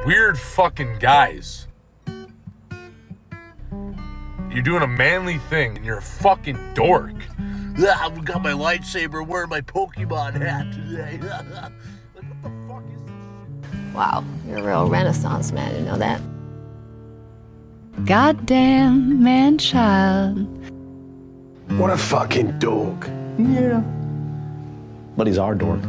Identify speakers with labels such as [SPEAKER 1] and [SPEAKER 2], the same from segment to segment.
[SPEAKER 1] weird fucking guys. You're doing a manly thing, and you're a fucking dork.
[SPEAKER 2] I've got my lightsaber wearing my Pokemon hat today. Like, what the fuck is this shit?
[SPEAKER 3] Wow, you're a real Renaissance man, you know that?
[SPEAKER 4] Goddamn man-child.
[SPEAKER 5] What a fucking dork.
[SPEAKER 6] Yeah. But he's our dork.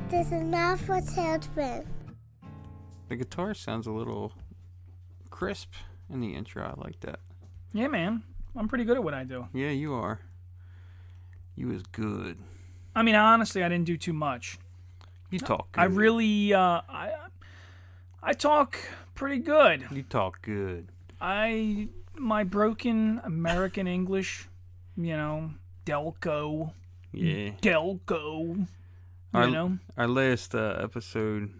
[SPEAKER 7] This is not for children.
[SPEAKER 8] The guitar sounds a little crisp in the intro. I like that.
[SPEAKER 9] Yeah, man. I'm pretty good at what I do.
[SPEAKER 8] Yeah, you are. You is good.
[SPEAKER 9] I mean, honestly, I didn't do too much.
[SPEAKER 8] You talk good.
[SPEAKER 9] I really, I talk pretty good.
[SPEAKER 8] You talk good.
[SPEAKER 9] My broken American English, Delco.
[SPEAKER 8] Yeah.
[SPEAKER 9] Delco.
[SPEAKER 8] Our last episode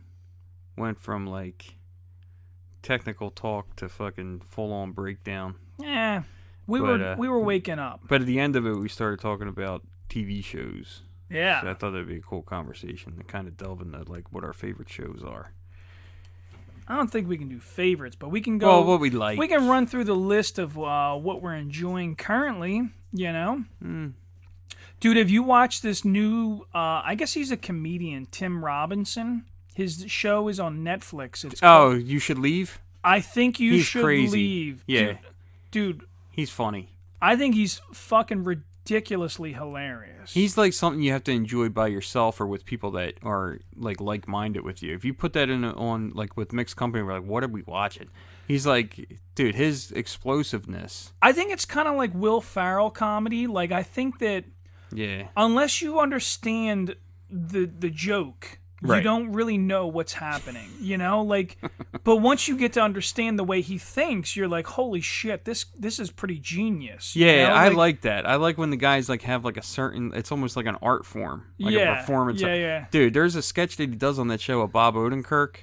[SPEAKER 8] went from, like, technical talk to fucking full-on breakdown.
[SPEAKER 9] Yeah. We were waking up.
[SPEAKER 8] But at the end of it, we started talking about TV shows.
[SPEAKER 9] Yeah.
[SPEAKER 8] So I thought that'd be a cool conversation to kind of delve into, like, what our favorite shows are.
[SPEAKER 9] I don't think we can do favorites, but we can go.
[SPEAKER 8] Well, what we like.
[SPEAKER 9] We can run through the list of what we're enjoying currently. Dude, have you watched this new? I guess he's a comedian, Tim Robinson. His show is on Netflix. It's called,
[SPEAKER 8] You Should Leave?
[SPEAKER 9] I think you should
[SPEAKER 8] crazy.
[SPEAKER 9] leave.
[SPEAKER 8] Yeah,
[SPEAKER 9] dude.
[SPEAKER 8] He's funny.
[SPEAKER 9] I think he's fucking ridiculously hilarious.
[SPEAKER 8] He's like something you have to enjoy by yourself or with people that are like-minded with you. If you put that on like with mixed company, we're like, what are we watching? He's like, dude, his explosiveness.
[SPEAKER 9] I think it's kind of like Will Ferrell comedy. Like, I think that unless you understand the joke, you don't really know what's happening, like, but once you get to understand the way he thinks, you're like, holy shit, this is pretty genius.
[SPEAKER 8] Yeah, I like that. I like when the guys like have like a certain, it's almost like an art form, like a performance.
[SPEAKER 9] Yeah.
[SPEAKER 8] Dude, there's a sketch that he does on that show of Bob Odenkirk,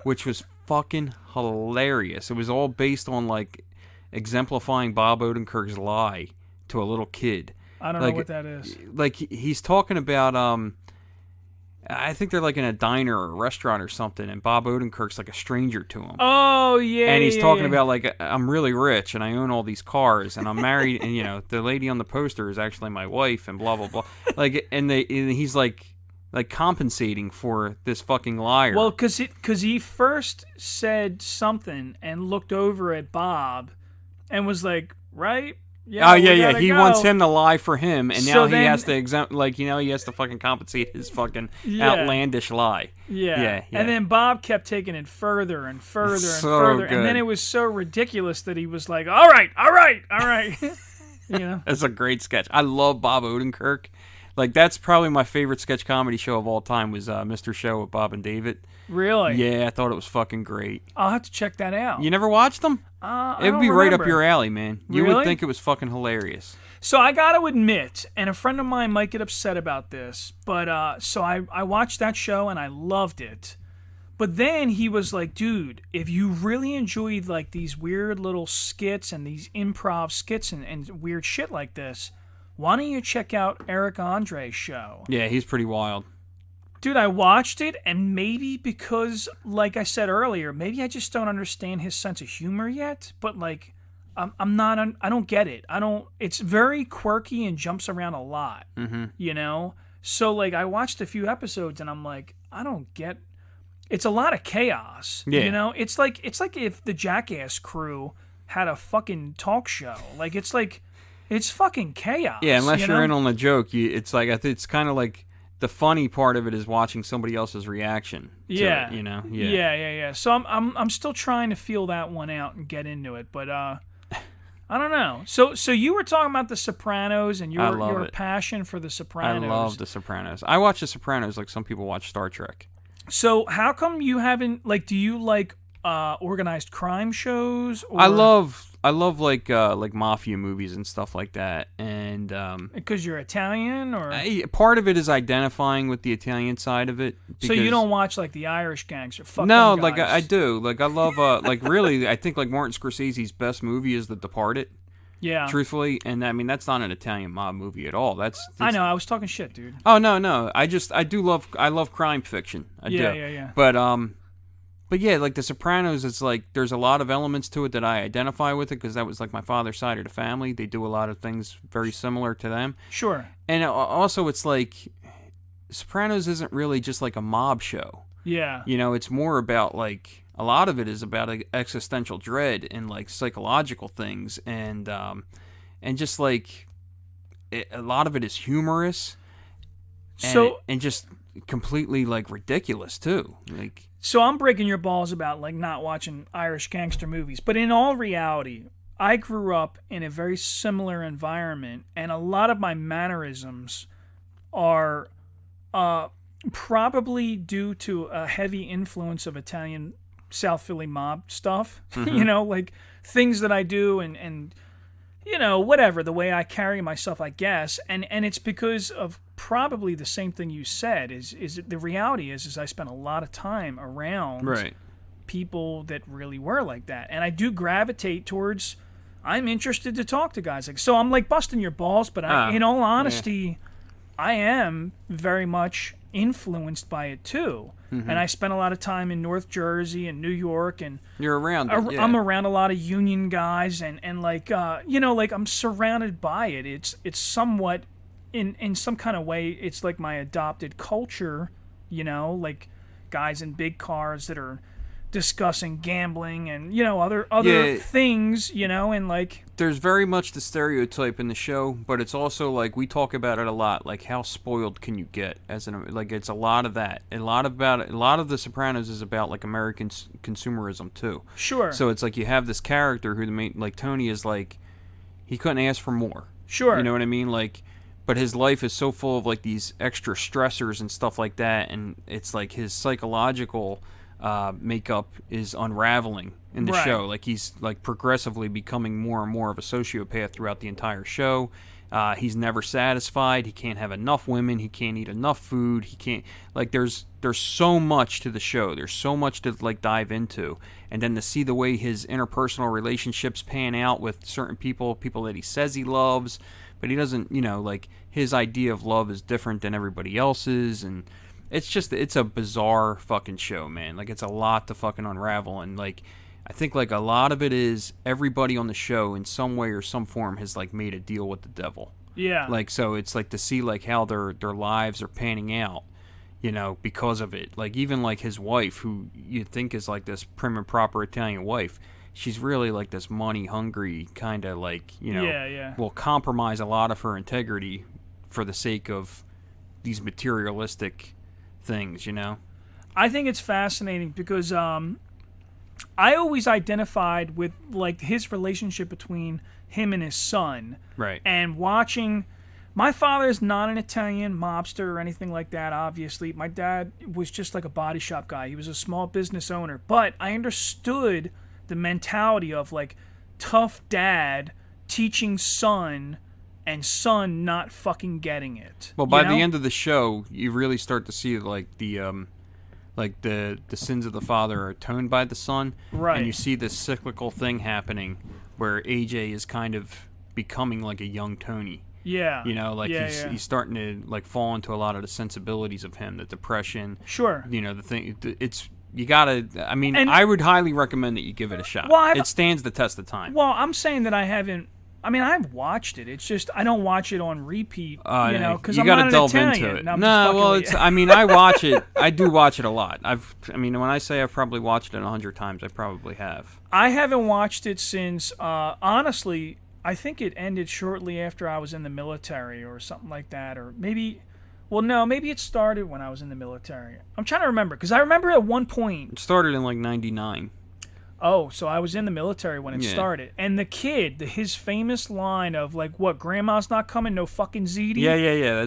[SPEAKER 8] which was fucking hilarious. It was all based on like exemplifying Bob Odenkirk's lie to a little kid.
[SPEAKER 9] I don't know what that is.
[SPEAKER 8] Like he's talking about I think they're like in a diner or a restaurant or something, and Bob Odenkirk's like a stranger to him.
[SPEAKER 9] Oh, yeah.
[SPEAKER 8] And he's talking about, like, I'm really rich, and I own all these cars, and I'm married, and, the lady on the poster is actually my wife, and blah, blah, blah. Like, and he's, like compensating for this fucking liar.
[SPEAKER 9] Well, because he first said something and looked over at Bob and was like, right?
[SPEAKER 8] Yeah, He
[SPEAKER 9] go.
[SPEAKER 8] wants him to lie for him, and now
[SPEAKER 9] he
[SPEAKER 8] has to he has to fucking compensate his fucking outlandish lie.
[SPEAKER 9] Yeah. And then Bob kept taking it further and further and further,
[SPEAKER 8] good.
[SPEAKER 9] and then it was so ridiculous that he was like, all right.
[SPEAKER 8] That's a great sketch. I love Bob Odenkirk. Like, that's probably my favorite sketch comedy show of all time was Mr. Show with Bob and David.
[SPEAKER 9] Really?
[SPEAKER 8] Yeah, I thought it was fucking great.
[SPEAKER 9] I'll have to check that out.
[SPEAKER 8] You never watched them? It would be right up your alley, man. You
[SPEAKER 9] Really?
[SPEAKER 8] would think it was fucking hilarious.
[SPEAKER 9] So I got to admit, and a friend of mine might get upset about this, but so I watched that show and I loved it. But then he was like, dude, if you really enjoyed like these weird little skits and these improv skits and weird shit like this, why don't you check out Eric Andre's show?
[SPEAKER 8] Yeah, he's pretty wild.
[SPEAKER 9] Dude, I watched it, and maybe because, like I said earlier, maybe I just don't understand his sense of humor yet, but like, I don't get it. It's very quirky and jumps around a lot, So like, I watched a few episodes and I'm like, I don't get, it's a lot of chaos, It's like if the Jackass crew had a fucking talk show. Like, it's fucking chaos.
[SPEAKER 8] Yeah, unless you're in on the joke, it's like, it's kind of like, the funny part of it is watching somebody else's reaction to it,
[SPEAKER 9] Yeah. So I'm still trying to feel that one out and get into it, but I don't know. So you were talking about The Sopranos and your passion for The Sopranos.
[SPEAKER 8] I love The Sopranos. I watch The Sopranos like some people watch Star Trek.
[SPEAKER 9] So how come you haven't, like, do you like organized crime shows? Or?
[SPEAKER 8] I love like mafia movies and stuff like that, and
[SPEAKER 9] because you're Italian, or
[SPEAKER 8] part of it is identifying with the Italian side of it.
[SPEAKER 9] So you don't watch like the Irish gangster? Fuck
[SPEAKER 8] no,
[SPEAKER 9] them guys.
[SPEAKER 8] like I do. Like I love like really, I think like Martin Scorsese's best movie is The Departed.
[SPEAKER 9] Yeah.
[SPEAKER 8] Truthfully, and I mean that's not an Italian mob movie at all.
[SPEAKER 9] I know. I was talking shit, dude.
[SPEAKER 8] Oh no. I love crime fiction. I do.
[SPEAKER 9] Yeah.
[SPEAKER 8] But yeah, like The Sopranos, it's like there's a lot of elements to it that I identify with it because that was like my father's side of the family. They do a lot of things very similar to them.
[SPEAKER 9] Sure.
[SPEAKER 8] And also, it's like Sopranos isn't really just like a mob show.
[SPEAKER 9] Yeah.
[SPEAKER 8] You know, it's more about like a lot of it is about existential dread and like psychological things, and just like a lot of it is humorous. And just completely like ridiculous too. Like.
[SPEAKER 9] So I'm breaking your balls about like not watching Irish gangster movies, but in all reality, I grew up in a very similar environment, and a lot of my mannerisms are probably due to a heavy influence of Italian South Philly mob stuff. You know, like things that I do and you know, whatever, the way I carry myself, I guess. And it's because of probably the same thing you said is the reality is I spent a lot of time around people that really were like that. And I do gravitate towards, I'm interested to talk to guys like, so I'm like busting your balls, but in all honesty, I am very much influenced by it too. And I spent a lot of time in North Jersey and New York, and
[SPEAKER 8] you're around it, yeah.
[SPEAKER 9] I'm around a lot of union guys, and like you know, like I'm surrounded by it. It's somewhat in some kind of way it's like my adopted culture, you know, like guys in big cars that are discussing gambling and, you know, other things, you know, and like
[SPEAKER 8] there's very much the stereotype in the show, but it's also like we talk about it a lot, like how spoiled can you get like it's a lot of that. A lot of The Sopranos is about like American consumerism too.
[SPEAKER 9] Sure.
[SPEAKER 8] So it's like you have this character who like Tony is like he couldn't ask for more.
[SPEAKER 9] Sure.
[SPEAKER 8] You know what I mean? Like, but his life is so full of like these extra stressors and stuff like that, and it's like his psychological makeup is unraveling in the show. Like he's like progressively becoming more and more of a sociopath throughout the entire show. He's never satisfied. He can't have enough women. He can't eat enough food. He can't, like, there's so much to the show. There's so much to like dive into, and then to see the way his interpersonal relationships pan out with certain people that he says he loves, but he doesn't, you know, like his idea of love is different than everybody else's, and it's a bizarre fucking show, man. Like, it's a lot to fucking unravel, and like I think like a lot of it is everybody on the show in some way or some form has like made a deal with the devil.
[SPEAKER 9] Yeah.
[SPEAKER 8] Like, so it's like to see like how their lives are panning out, you know, because of it. Like even like his wife, who you think is like this prim and proper Italian wife, she's really like this money hungry kind of like, you know, will compromise a lot of her integrity for the sake of these materialistic things, you know.
[SPEAKER 9] I think it's fascinating because I always identified with like his relationship between him and his son.
[SPEAKER 8] Right.
[SPEAKER 9] And watching, my father is not an Italian mobster or anything like that, obviously. My dad was just like a body shop guy. He was a small business owner. But I understood the mentality of like tough dad teaching son and son not fucking getting it.
[SPEAKER 8] Well, by the end of the show, you really start to see like the sins of the father are atoned by the son.
[SPEAKER 9] Right.
[SPEAKER 8] And you see this cyclical thing happening where AJ is kind of becoming like a young Tony.
[SPEAKER 9] Yeah.
[SPEAKER 8] You know, like he's starting to like fall into a lot of the sensibilities of him, the depression.
[SPEAKER 9] Sure.
[SPEAKER 8] You know, the thing, it's, you gotta, I mean, I would highly recommend that you give it a shot.
[SPEAKER 9] Well,
[SPEAKER 8] it stands the test of time.
[SPEAKER 9] Well, I'm saying that I haven't, I mean, I've watched it. It's just I don't watch it on repeat, you know, because I'm not an Italian.
[SPEAKER 8] No, well, it's. I mean, I watch it. I do watch it a lot. I mean, when I say I've probably watched it 100 times, I probably have.
[SPEAKER 9] I haven't watched it since. Honestly, I think it ended shortly after I was in the military or something like that, or maybe. Well, no, maybe it started when I was in the military. I'm trying to remember because I remember at one point.
[SPEAKER 8] It started in like '99.
[SPEAKER 9] Oh, so I was in the military when it started. And the kid, his famous line of, like, what, grandma's not coming, no fucking ziti?
[SPEAKER 8] Yeah.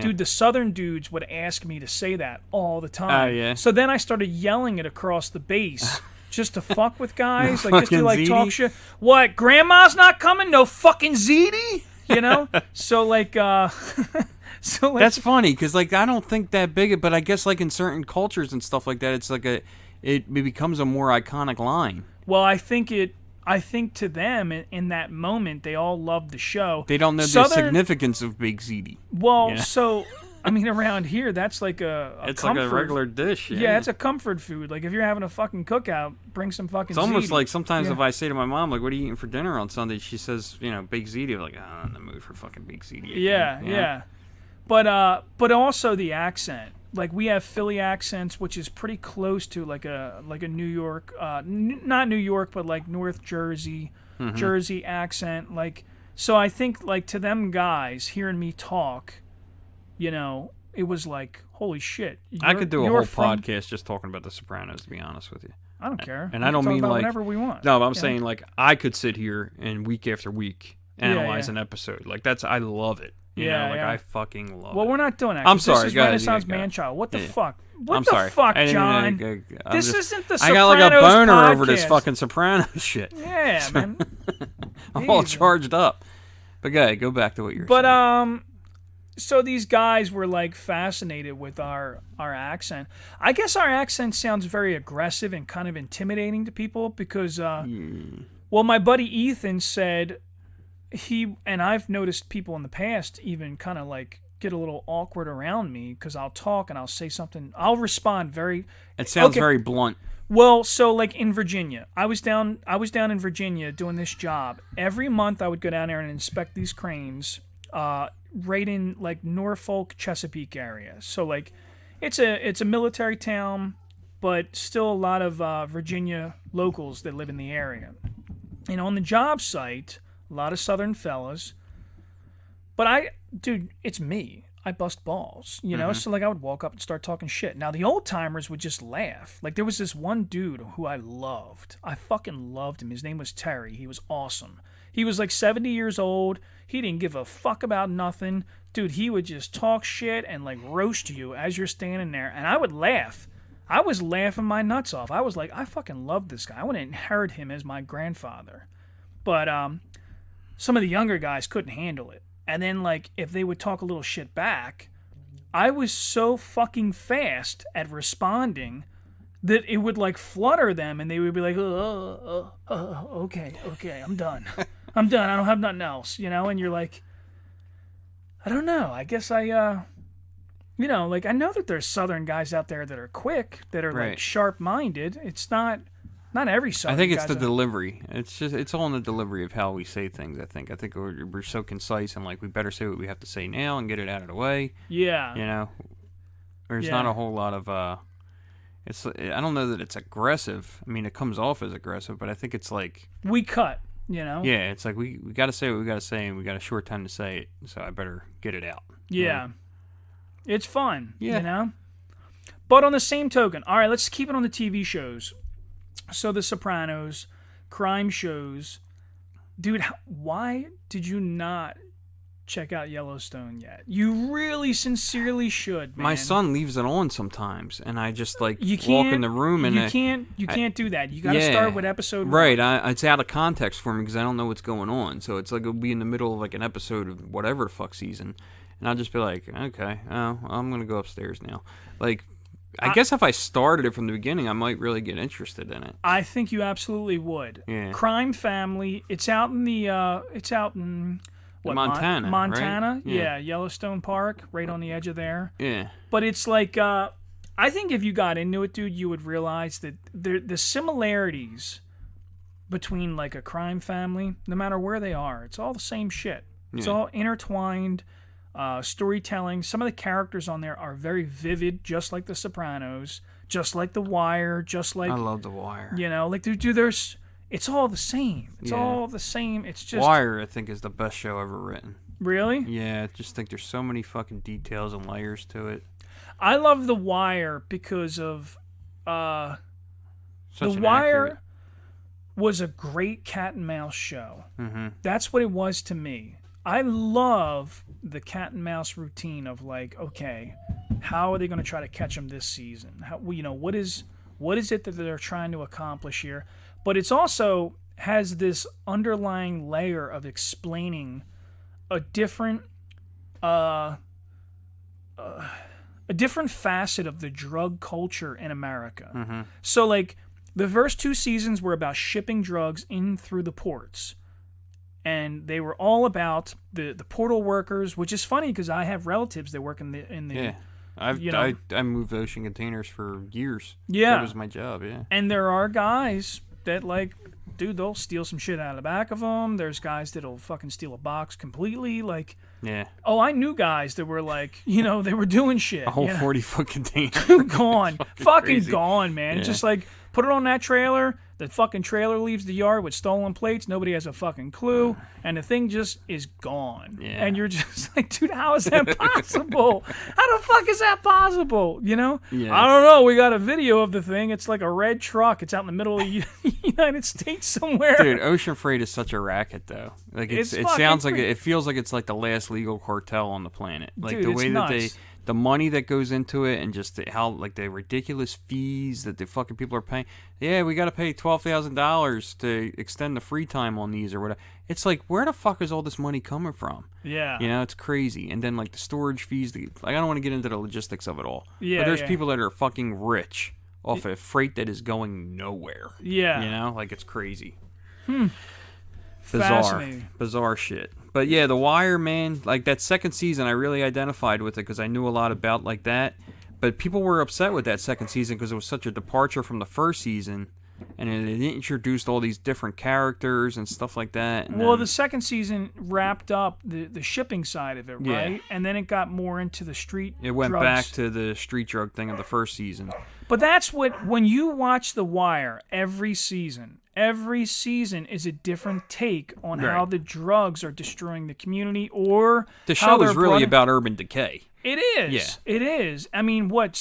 [SPEAKER 9] Dude, the southern dudes would ask me to say that all the time.
[SPEAKER 8] Yeah.
[SPEAKER 9] So then I started yelling it across the base just to fuck with guys, like, just to, like, talk shit. What, grandma's not coming, no fucking ziti? You know? So, like,
[SPEAKER 8] That's funny, because, like, I don't think that big, but I guess, like, in certain cultures and stuff like that, it's like it becomes a more iconic line.
[SPEAKER 9] Well, I think it I think to them in that moment, they all loved the show.
[SPEAKER 8] They don't know the significance of Big ziti.
[SPEAKER 9] Well, so I mean, around here, that's like it's comfort.
[SPEAKER 8] Like a regular dish.
[SPEAKER 9] Yeah, it's a comfort food. Like if you're having a fucking cookout, bring some fucking.
[SPEAKER 8] It's almost
[SPEAKER 9] ziti.
[SPEAKER 8] like sometimes if I say to my mom, like, "What are you eating for dinner on Sunday?" She says, Big ziti. I'm like, I'm not in the mood for fucking Big ziti.
[SPEAKER 9] Yeah. But also the accent. Like we have Philly accents, which is pretty close to like a New York, not New York, but like North Jersey, Jersey accent. Like so, I think like to them guys hearing me talk, it was like holy shit.
[SPEAKER 8] I could do a whole podcast just talking about The Sopranos. To be honest with you,
[SPEAKER 9] I don't care.
[SPEAKER 8] And I don't mean like
[SPEAKER 9] whatever we want.
[SPEAKER 8] No, but I'm saying like I could sit here and week after week analyze an episode. Like I love it. I fucking love it.
[SPEAKER 9] Well, we're not doing that.
[SPEAKER 8] I'm sorry,
[SPEAKER 9] this is
[SPEAKER 8] guys.
[SPEAKER 9] Renaissance Man-Child. What the fuck? What
[SPEAKER 8] I'm
[SPEAKER 9] the
[SPEAKER 8] sorry.
[SPEAKER 9] fuck, John? This isn't the Sopranos
[SPEAKER 8] I got like a boner
[SPEAKER 9] podcast.
[SPEAKER 8] over this fucking Sopranos shit.
[SPEAKER 9] Yeah, man.
[SPEAKER 8] I'm all charged up. But go back to what you were saying.
[SPEAKER 9] So these guys were like fascinated with our accent. I guess our accent sounds very aggressive and kind of intimidating to people because, well, my buddy Ethan said and I've noticed people in the past even kind of like get a little awkward around me because I'll talk and I'll say something. I'll respond very.
[SPEAKER 8] It sounds very blunt.
[SPEAKER 9] Well, so like in Virginia, I was down in Virginia doing this job. Every month I would go down there and inspect these cranes, right in like Norfolk, Chesapeake area. So like, it's a military town, but still a lot of Virginia locals that live in the area. And on the job site, a lot of Southern fellas. But dude, it's me. I bust balls, So like I would walk up and start talking shit. Now the old timers would just laugh. Like there was this one dude who I loved. I fucking loved him. His name was Terry. He was awesome. He was like 70 years old. He didn't give a fuck about nothing. Dude, he would just talk shit and like roast you as you're standing there. And I would laugh. I was laughing my nuts off. I was like, I fucking love this guy. I want to inherit him as my grandfather. But some of the younger guys couldn't handle it. And then, like, if they would talk a little shit back, I was so fucking fast at responding that it would, like, flutter them, and they would be like, okay, I'm done. I don't have nothing else, And you're like, I don't know. I guess like, I know that there's Southern guys out there that are quick, that are, like, sharp-minded. It's not every Southern.
[SPEAKER 8] I think it's the delivery. It's all in the delivery of how we say things. I think we're so concise and like we better say what we have to say now and get it out of the way.
[SPEAKER 9] Yeah.
[SPEAKER 8] There's not a whole lot of. I don't know that it's aggressive. I mean, it comes off as aggressive, but I think it's like
[SPEAKER 9] we cut.
[SPEAKER 8] Yeah, it's like we got to say what we got to say, and we got a short time to say it, so I better get it out.
[SPEAKER 9] Yeah, it's fun. Yeah. But on the same token, all right, let's keep it on the TV shows. So The Sopranos, crime shows. Dude, why did you not check out Yellowstone yet? You really sincerely should, man.
[SPEAKER 8] My son leaves it on sometimes, and I just like walk in the room and
[SPEAKER 9] you can't do that. You got to start with episode 1.
[SPEAKER 8] Right, it's out of context for me because I don't know what's going on. So it's like it'll be in the middle of like an episode of whatever the fuck season, and I'll just be like, okay, I'm gonna go upstairs now. Like, I guess if I started it from the beginning, I might really get interested in it.
[SPEAKER 9] I think you absolutely would.
[SPEAKER 8] Yeah.
[SPEAKER 9] Crime Family. It's out in what,
[SPEAKER 8] Montana.
[SPEAKER 9] Montana.
[SPEAKER 8] Right?
[SPEAKER 9] Yeah, Yellowstone Park, right on the edge of there.
[SPEAKER 8] Yeah.
[SPEAKER 9] But it's like I think if you got into it, dude, you would realize that the similarities between like a crime family, no matter where they are, it's all the same shit. It's all intertwined. Storytelling. Some of the characters on there are very vivid, just like The Sopranos, just like The Wire, just like...
[SPEAKER 8] I love The Wire.
[SPEAKER 9] Like, there's... It's all the same. It's all the same. It's just...
[SPEAKER 8] Wire, I think, is the best show ever written.
[SPEAKER 9] Really?
[SPEAKER 8] Yeah, I just think there's so many fucking details and layers to it.
[SPEAKER 9] I love The Wire because of... The Wire was a great cat and mouse show. Mm-hmm. That's what it was to me. I love the cat and mouse routine of like, okay, how are they going to try to catch them this season? How, what is it that they're trying to accomplish here? But it's also has this underlying layer of explaining a different facet of the drug culture in America. Mm-hmm. So like The first 2 seasons were about shipping drugs in through the ports. And they were all about the portal workers, which is funny because I have relatives that work in the
[SPEAKER 8] Yeah. I moved ocean containers for years.
[SPEAKER 9] Yeah.
[SPEAKER 8] That was my job, yeah.
[SPEAKER 9] And there are guys that, like, dude, they'll steal some shit out of the back of them. There's guys that'll fucking steal a box completely. Like,
[SPEAKER 8] Yeah.
[SPEAKER 9] oh, I knew guys that were like, they were doing shit.
[SPEAKER 8] A whole
[SPEAKER 9] you know?
[SPEAKER 8] 40-foot container.
[SPEAKER 9] Gone. Fucking
[SPEAKER 8] crazy.
[SPEAKER 9] gone, man.
[SPEAKER 8] Yeah.
[SPEAKER 9] It's just like, put it on that trailer. The fucking trailer leaves the yard with stolen plates. Nobody has a fucking clue. And the thing just is gone.
[SPEAKER 8] Yeah.
[SPEAKER 9] And you're just like, dude, how is that possible? How the fuck is that possible? You know?
[SPEAKER 8] Yeah.
[SPEAKER 9] I don't know. We got a video of the thing. It's like a red truck. It's out in the middle of the United States somewhere.
[SPEAKER 8] Dude, ocean freight is such a racket, though. Like it
[SPEAKER 9] fucking
[SPEAKER 8] sounds like
[SPEAKER 9] crazy.
[SPEAKER 8] it feels like it's like the last legal cartel on the planet. Like
[SPEAKER 9] Dude,
[SPEAKER 8] the
[SPEAKER 9] it's
[SPEAKER 8] way
[SPEAKER 9] nuts.
[SPEAKER 8] that the money that goes into it, and just how like the ridiculous fees that the fucking people are paying. Yeah, we got to pay $12,000 to extend the free time on these or whatever. It's like, where the fuck is all this money coming from?
[SPEAKER 9] Yeah.
[SPEAKER 8] It's crazy. And then like the storage fees. I don't want to get into the logistics of it all.
[SPEAKER 9] Yeah,
[SPEAKER 8] But there's
[SPEAKER 9] yeah.
[SPEAKER 8] people that are fucking rich off of freight that is going nowhere.
[SPEAKER 9] Yeah.
[SPEAKER 8] Like it's crazy.
[SPEAKER 9] Fascinating.
[SPEAKER 8] Bizarre shit. But yeah, The Wire, man, like that second season, I really identified with it because I knew a lot about like that. But people were upset with that second season because it was such a departure from the first season, and it introduced all these different characters and stuff like that. And
[SPEAKER 9] Well,
[SPEAKER 8] then-
[SPEAKER 9] the second season wrapped up the shipping side of it,
[SPEAKER 8] Yeah.
[SPEAKER 9] right? And then it got more into the street
[SPEAKER 8] it went
[SPEAKER 9] drugs.
[SPEAKER 8] back to the street drug thing of the first season.
[SPEAKER 9] But that's when you watch The Wire every season is a different take on how
[SPEAKER 8] Right.
[SPEAKER 9] the drugs are destroying the community or
[SPEAKER 8] The
[SPEAKER 9] how
[SPEAKER 8] show
[SPEAKER 9] they're
[SPEAKER 8] is really
[SPEAKER 9] brought in-
[SPEAKER 8] about urban decay.
[SPEAKER 9] It is.
[SPEAKER 8] Yeah.
[SPEAKER 9] It is. I mean, what,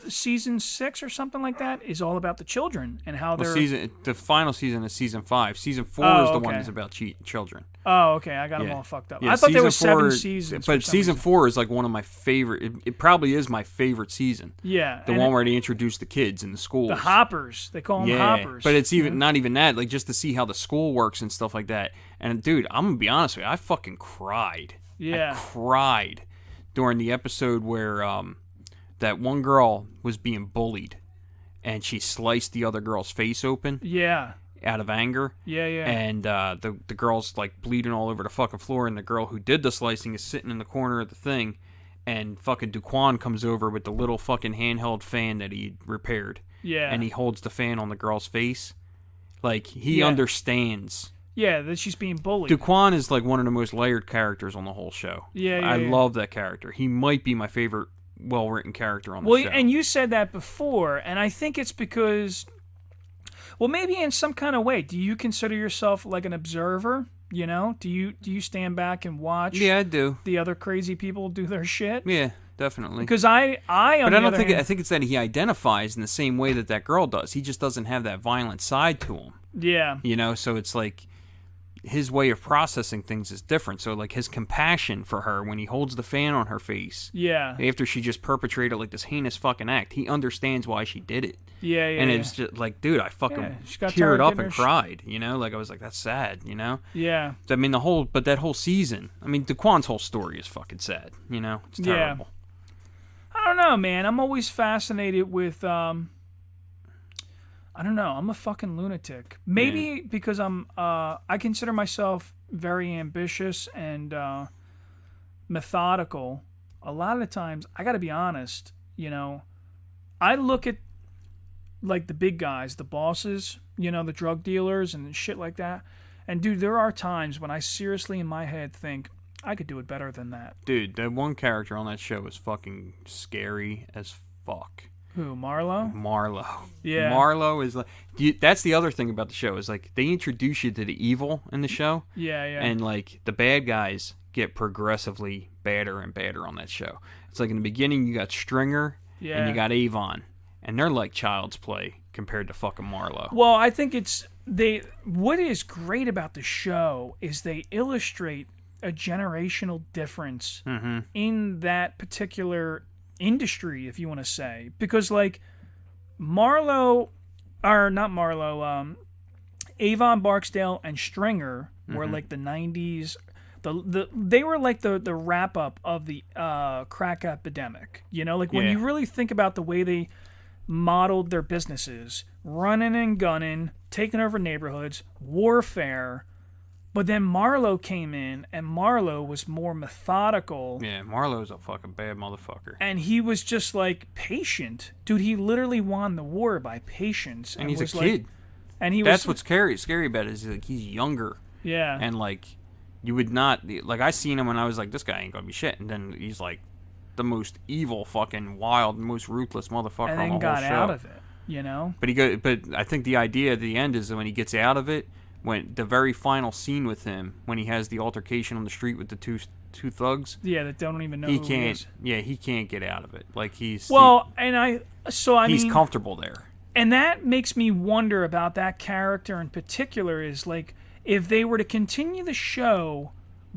[SPEAKER 9] season 6 or something like that is all about the children and how
[SPEAKER 8] Well,
[SPEAKER 9] they're...
[SPEAKER 8] the final season is season 5. Season 4
[SPEAKER 9] Oh,
[SPEAKER 8] is the one
[SPEAKER 9] okay.
[SPEAKER 8] that's about children.
[SPEAKER 9] Oh, okay. I got them
[SPEAKER 8] Yeah.
[SPEAKER 9] all fucked up.
[SPEAKER 8] Yeah,
[SPEAKER 9] I thought there
[SPEAKER 8] season
[SPEAKER 9] were 7
[SPEAKER 8] 4
[SPEAKER 9] seasons. for
[SPEAKER 8] But
[SPEAKER 9] some
[SPEAKER 8] season
[SPEAKER 9] reason.
[SPEAKER 8] 4 is like one of my favorite. It probably is my favorite season.
[SPEAKER 9] Yeah.
[SPEAKER 8] The
[SPEAKER 9] and
[SPEAKER 8] one where they introduce the kids in the schools.
[SPEAKER 9] the hoppers. They call them
[SPEAKER 8] Yeah,
[SPEAKER 9] hoppers.
[SPEAKER 8] but it's even not even that. Like just to see how the school works and stuff like that. And dude, I'm gonna be honest with you, I fucking cried.
[SPEAKER 9] Yeah.
[SPEAKER 8] I cried during the episode where that one girl was being bullied, and she sliced the other girl's face open
[SPEAKER 9] Yeah.
[SPEAKER 8] out of anger.
[SPEAKER 9] Yeah, yeah.
[SPEAKER 8] And the girl's like bleeding all over the fucking floor, and the girl who did the slicing is sitting in the corner of the thing, and fucking Duquan comes over with the little fucking handheld fan that he repaired.
[SPEAKER 9] Yeah.
[SPEAKER 8] And he holds the fan on the girl's face. Like, he
[SPEAKER 9] Yeah.
[SPEAKER 8] understands.
[SPEAKER 9] Yeah, that she's being bullied.
[SPEAKER 8] Duquan is like one of the most layered characters on the whole show.
[SPEAKER 9] Yeah, yeah,
[SPEAKER 8] I
[SPEAKER 9] yeah.
[SPEAKER 8] love that character. He might be my favorite well-written character on the
[SPEAKER 9] Well,
[SPEAKER 8] show.
[SPEAKER 9] and you said that before, and I think it's because, well, maybe in some kind of way, do you consider yourself like an observer? You know, do you stand back and watch?
[SPEAKER 8] Yeah, I do.
[SPEAKER 9] The other crazy people do their shit.
[SPEAKER 8] Yeah, definitely.
[SPEAKER 9] Because I
[SPEAKER 8] But
[SPEAKER 9] on
[SPEAKER 8] I
[SPEAKER 9] the
[SPEAKER 8] don't
[SPEAKER 9] other
[SPEAKER 8] think
[SPEAKER 9] hand,
[SPEAKER 8] I think it's that he identifies in the same way that that girl does. He just doesn't have that violent side to him.
[SPEAKER 9] Yeah.
[SPEAKER 8] So it's like his way of processing things is different. So like his compassion for her when he holds the fan on her face
[SPEAKER 9] Yeah.
[SPEAKER 8] after she just perpetrated like this heinous fucking act, he understands why she did it.
[SPEAKER 9] Yeah, yeah.
[SPEAKER 8] And
[SPEAKER 9] yeah.
[SPEAKER 8] it's just like, dude, I
[SPEAKER 9] Yeah,
[SPEAKER 8] fucking
[SPEAKER 9] she got tired
[SPEAKER 8] teared
[SPEAKER 9] of
[SPEAKER 8] up
[SPEAKER 9] getting
[SPEAKER 8] and
[SPEAKER 9] her
[SPEAKER 8] cried, Like I was like, that's sad,
[SPEAKER 9] Yeah.
[SPEAKER 8] I mean, that whole season, I mean, Daquan's whole story is fucking sad, It's
[SPEAKER 9] Yeah.
[SPEAKER 8] terrible.
[SPEAKER 9] I don't know, man. I'm always fascinated with I don't know. I'm a fucking lunatic. Maybe because I consider myself very ambitious and methodical. A lot of the times, I got to be honest, I look at like the big guys, the bosses, the drug dealers and shit like that. And dude, there are times when I seriously in my head think I could do it better than that.
[SPEAKER 8] Dude, that one character on that show is fucking scary as fuck.
[SPEAKER 9] Who, Marlo?
[SPEAKER 8] Marlo.
[SPEAKER 9] Yeah.
[SPEAKER 8] Marlo is like... That's the other thing about the show, is like they introduce you to the evil in the show.
[SPEAKER 9] Yeah, yeah.
[SPEAKER 8] And like the bad guys get progressively badder and badder on that show. It's like in the beginning you got Stringer
[SPEAKER 9] Yeah.
[SPEAKER 8] and you got Avon. And they're like child's play compared to fucking Marlo.
[SPEAKER 9] Well, I think what is great about the show is they illustrate a generational difference in that particular industry, if you want to say, because like Avon Barksdale and Stringer were like the 90s. They were like the wrap up of the crack epidemic. Like when
[SPEAKER 8] Yeah.
[SPEAKER 9] you really think about the way modeled their businesses, running and gunning, taking over neighborhoods, warfare. But then Marlowe came in, and Marlowe was more methodical.
[SPEAKER 8] Yeah, Marlowe's a fucking bad motherfucker.
[SPEAKER 9] And he was just like patient. Dude, he literally won the war by patience.
[SPEAKER 8] And he's a
[SPEAKER 9] was like,
[SPEAKER 8] kid.
[SPEAKER 9] And he
[SPEAKER 8] That's
[SPEAKER 9] was,
[SPEAKER 8] what's scary about it is like he's younger.
[SPEAKER 9] Yeah.
[SPEAKER 8] And like you would not like I seen him and I was like, this guy ain't gonna be shit. And then he's like the most evil, fucking wild, most ruthless motherfucker
[SPEAKER 9] and
[SPEAKER 8] on the
[SPEAKER 9] then got
[SPEAKER 8] whole show.
[SPEAKER 9] out of it, you know?
[SPEAKER 8] But I think the idea at the end is that when he gets out of it, when the very final scene with him, when he has the altercation on the street with the two thugs.
[SPEAKER 9] Yeah, that don't even know
[SPEAKER 8] he
[SPEAKER 9] who
[SPEAKER 8] can't.
[SPEAKER 9] he is.
[SPEAKER 8] Yeah, he can't get out of it. Like he's
[SPEAKER 9] he's
[SPEAKER 8] comfortable there.
[SPEAKER 9] And that makes me wonder about that character in particular. Is like, if they were to continue the show,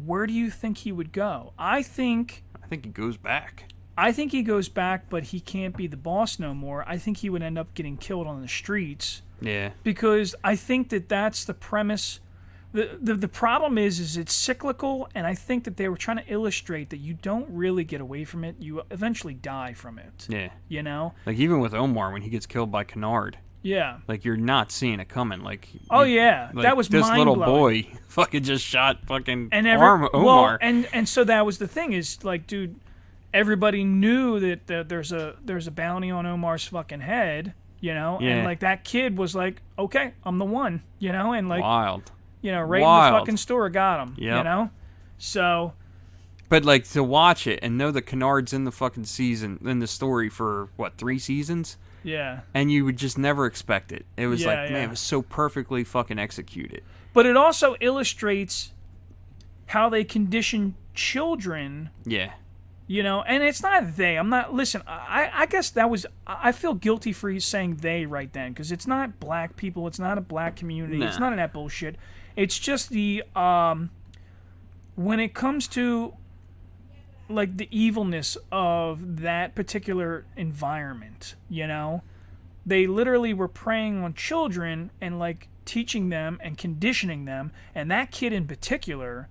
[SPEAKER 9] where do you think he would go? I think
[SPEAKER 8] he goes back.
[SPEAKER 9] I think he goes back, but he can't be the boss no more. I think he would end up getting killed on the streets.
[SPEAKER 8] Yeah.
[SPEAKER 9] Because I think that that's the premise. The problem is it's cyclical, and I think that they were trying to illustrate that you don't really get away from it. You eventually die from it.
[SPEAKER 8] Yeah.
[SPEAKER 9] You know?
[SPEAKER 8] Like, even with Omar, when he gets killed by Kennard.
[SPEAKER 9] Yeah.
[SPEAKER 8] Like, you're not seeing it coming. Like,
[SPEAKER 9] oh, yeah.
[SPEAKER 8] Like,
[SPEAKER 9] that was
[SPEAKER 8] this little
[SPEAKER 9] mind-blowing.
[SPEAKER 8] boy fucking just shot fucking
[SPEAKER 9] Omar.
[SPEAKER 8] Well,
[SPEAKER 9] and so that was the thing is, like, dude, everybody knew that there's a bounty on Omar's fucking head, you know?
[SPEAKER 8] Yeah.
[SPEAKER 9] And, like, that kid was like, okay, I'm the one, you know? And, like,
[SPEAKER 8] wild.
[SPEAKER 9] You know, right in the fucking store, got him,
[SPEAKER 8] Yep.
[SPEAKER 9] you know? So...
[SPEAKER 8] But, like, to watch it and know that Kennard's in the fucking season, in the story for, 3 seasons?
[SPEAKER 9] Yeah.
[SPEAKER 8] And you would just never expect it. It was man,
[SPEAKER 9] yeah.
[SPEAKER 8] it was so perfectly fucking executed.
[SPEAKER 9] But it also illustrates how they condition children.
[SPEAKER 8] Yeah.
[SPEAKER 9] You know, and it's not they. I'm not... Listen, I guess that was... I feel guilty for saying they right then, because it's not black people. It's not a black community.
[SPEAKER 8] Nah.
[SPEAKER 9] It's none of that bullshit. It's just the... when it comes to... like the evilness of that particular environment, you know, they literally were preying on children and like teaching them and conditioning them, and that kid in particular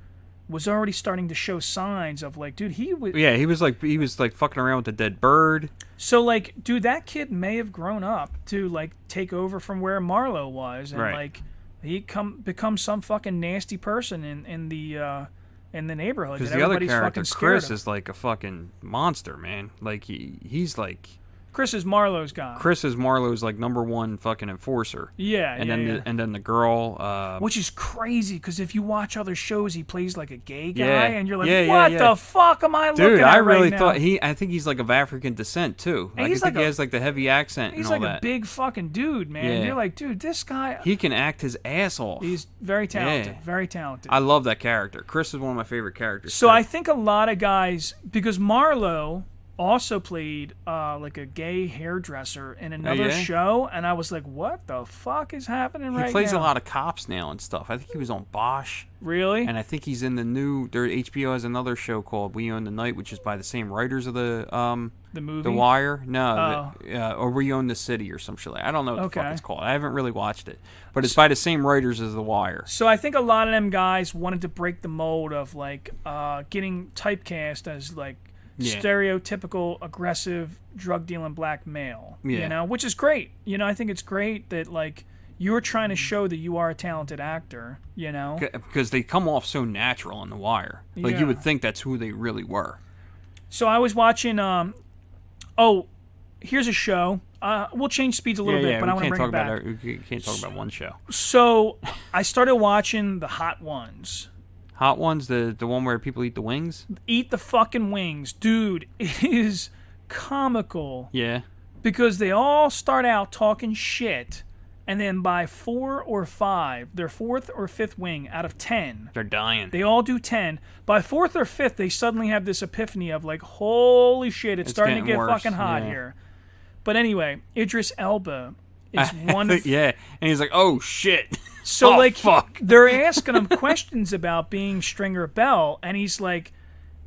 [SPEAKER 9] was already starting to show signs of like, dude, he was
[SPEAKER 8] fucking around with a dead bird.
[SPEAKER 9] So like, dude, that kid may have grown up to like take over from where Marlowe was, and like he become some fucking nasty person in the neighborhood.
[SPEAKER 8] Because the other character, Chris, is like a fucking monster, man. Like he's like...
[SPEAKER 9] Chris is Marlowe's guy.
[SPEAKER 8] Chris is Marlowe's like #1 fucking enforcer.
[SPEAKER 9] Yeah,
[SPEAKER 8] and then the girl...
[SPEAKER 9] which is crazy, because if you watch other shows, he plays like a gay guy,
[SPEAKER 8] yeah,
[SPEAKER 9] and you're like,
[SPEAKER 8] what
[SPEAKER 9] the fuck am I looking at?
[SPEAKER 8] Dude, I really
[SPEAKER 9] right
[SPEAKER 8] thought
[SPEAKER 9] now?
[SPEAKER 8] I think he's like of African descent too. Like,
[SPEAKER 9] he's
[SPEAKER 8] I think
[SPEAKER 9] like
[SPEAKER 8] he has like the heavy accent and
[SPEAKER 9] he's
[SPEAKER 8] all
[SPEAKER 9] like
[SPEAKER 8] that.
[SPEAKER 9] a big fucking dude, man.
[SPEAKER 8] Yeah.
[SPEAKER 9] You're like, dude, this guy...
[SPEAKER 8] He can act his ass off.
[SPEAKER 9] He's very talented.
[SPEAKER 8] Yeah.
[SPEAKER 9] Very talented.
[SPEAKER 8] I love that character. Chris is one of my favorite characters.
[SPEAKER 9] So
[SPEAKER 8] too.
[SPEAKER 9] I think a lot of guys, because Marlowe also played like a gay hairdresser in another show, and I was like, what the fuck is happening right now?
[SPEAKER 8] He plays a lot of cops now and stuff. I think he was on Bosch.
[SPEAKER 9] Really?
[SPEAKER 8] And I think he's in the new... HBO has another show called We Own the Night, which is by the same writers of the
[SPEAKER 9] movie?
[SPEAKER 8] The Wire. No, or We Own the City or some shit like. I don't know what the fuck it's called. I haven't really watched it, but it's by the same writers as The Wire.
[SPEAKER 9] So I think a lot of them guys wanted to break the mold of like getting typecast as like stereotypical aggressive drug dealing black male. You know, which is great. You know, I think it's great that like you're trying to show that you are a talented actor, you know?
[SPEAKER 8] Because they come off so natural on The Wire. Like, you would think that's who they really were.
[SPEAKER 9] So I was watching, here's a show. We'll change speeds a little bit, but I want to bring it back.
[SPEAKER 8] We can't talk about one show.
[SPEAKER 9] So I started watching The Hot Ones.
[SPEAKER 8] Hot Ones? The one where people eat the wings?
[SPEAKER 9] Eat the fucking wings. Dude, it is comical.
[SPEAKER 8] Yeah.
[SPEAKER 9] Because they all start out talking shit, and then by 4 or 5, their 4th or 5th wing out of 10,
[SPEAKER 8] they're dying.
[SPEAKER 9] They all do 10. By 4th or 5th, they suddenly have this epiphany of like, holy shit, it's starting to get
[SPEAKER 8] worse.
[SPEAKER 9] fucking hot here. But anyway, Idris Elba is one of...
[SPEAKER 8] Yeah, and he's like, oh shit.
[SPEAKER 9] So
[SPEAKER 8] fuck.
[SPEAKER 9] They're asking him questions about being Stringer Bell, and he's like,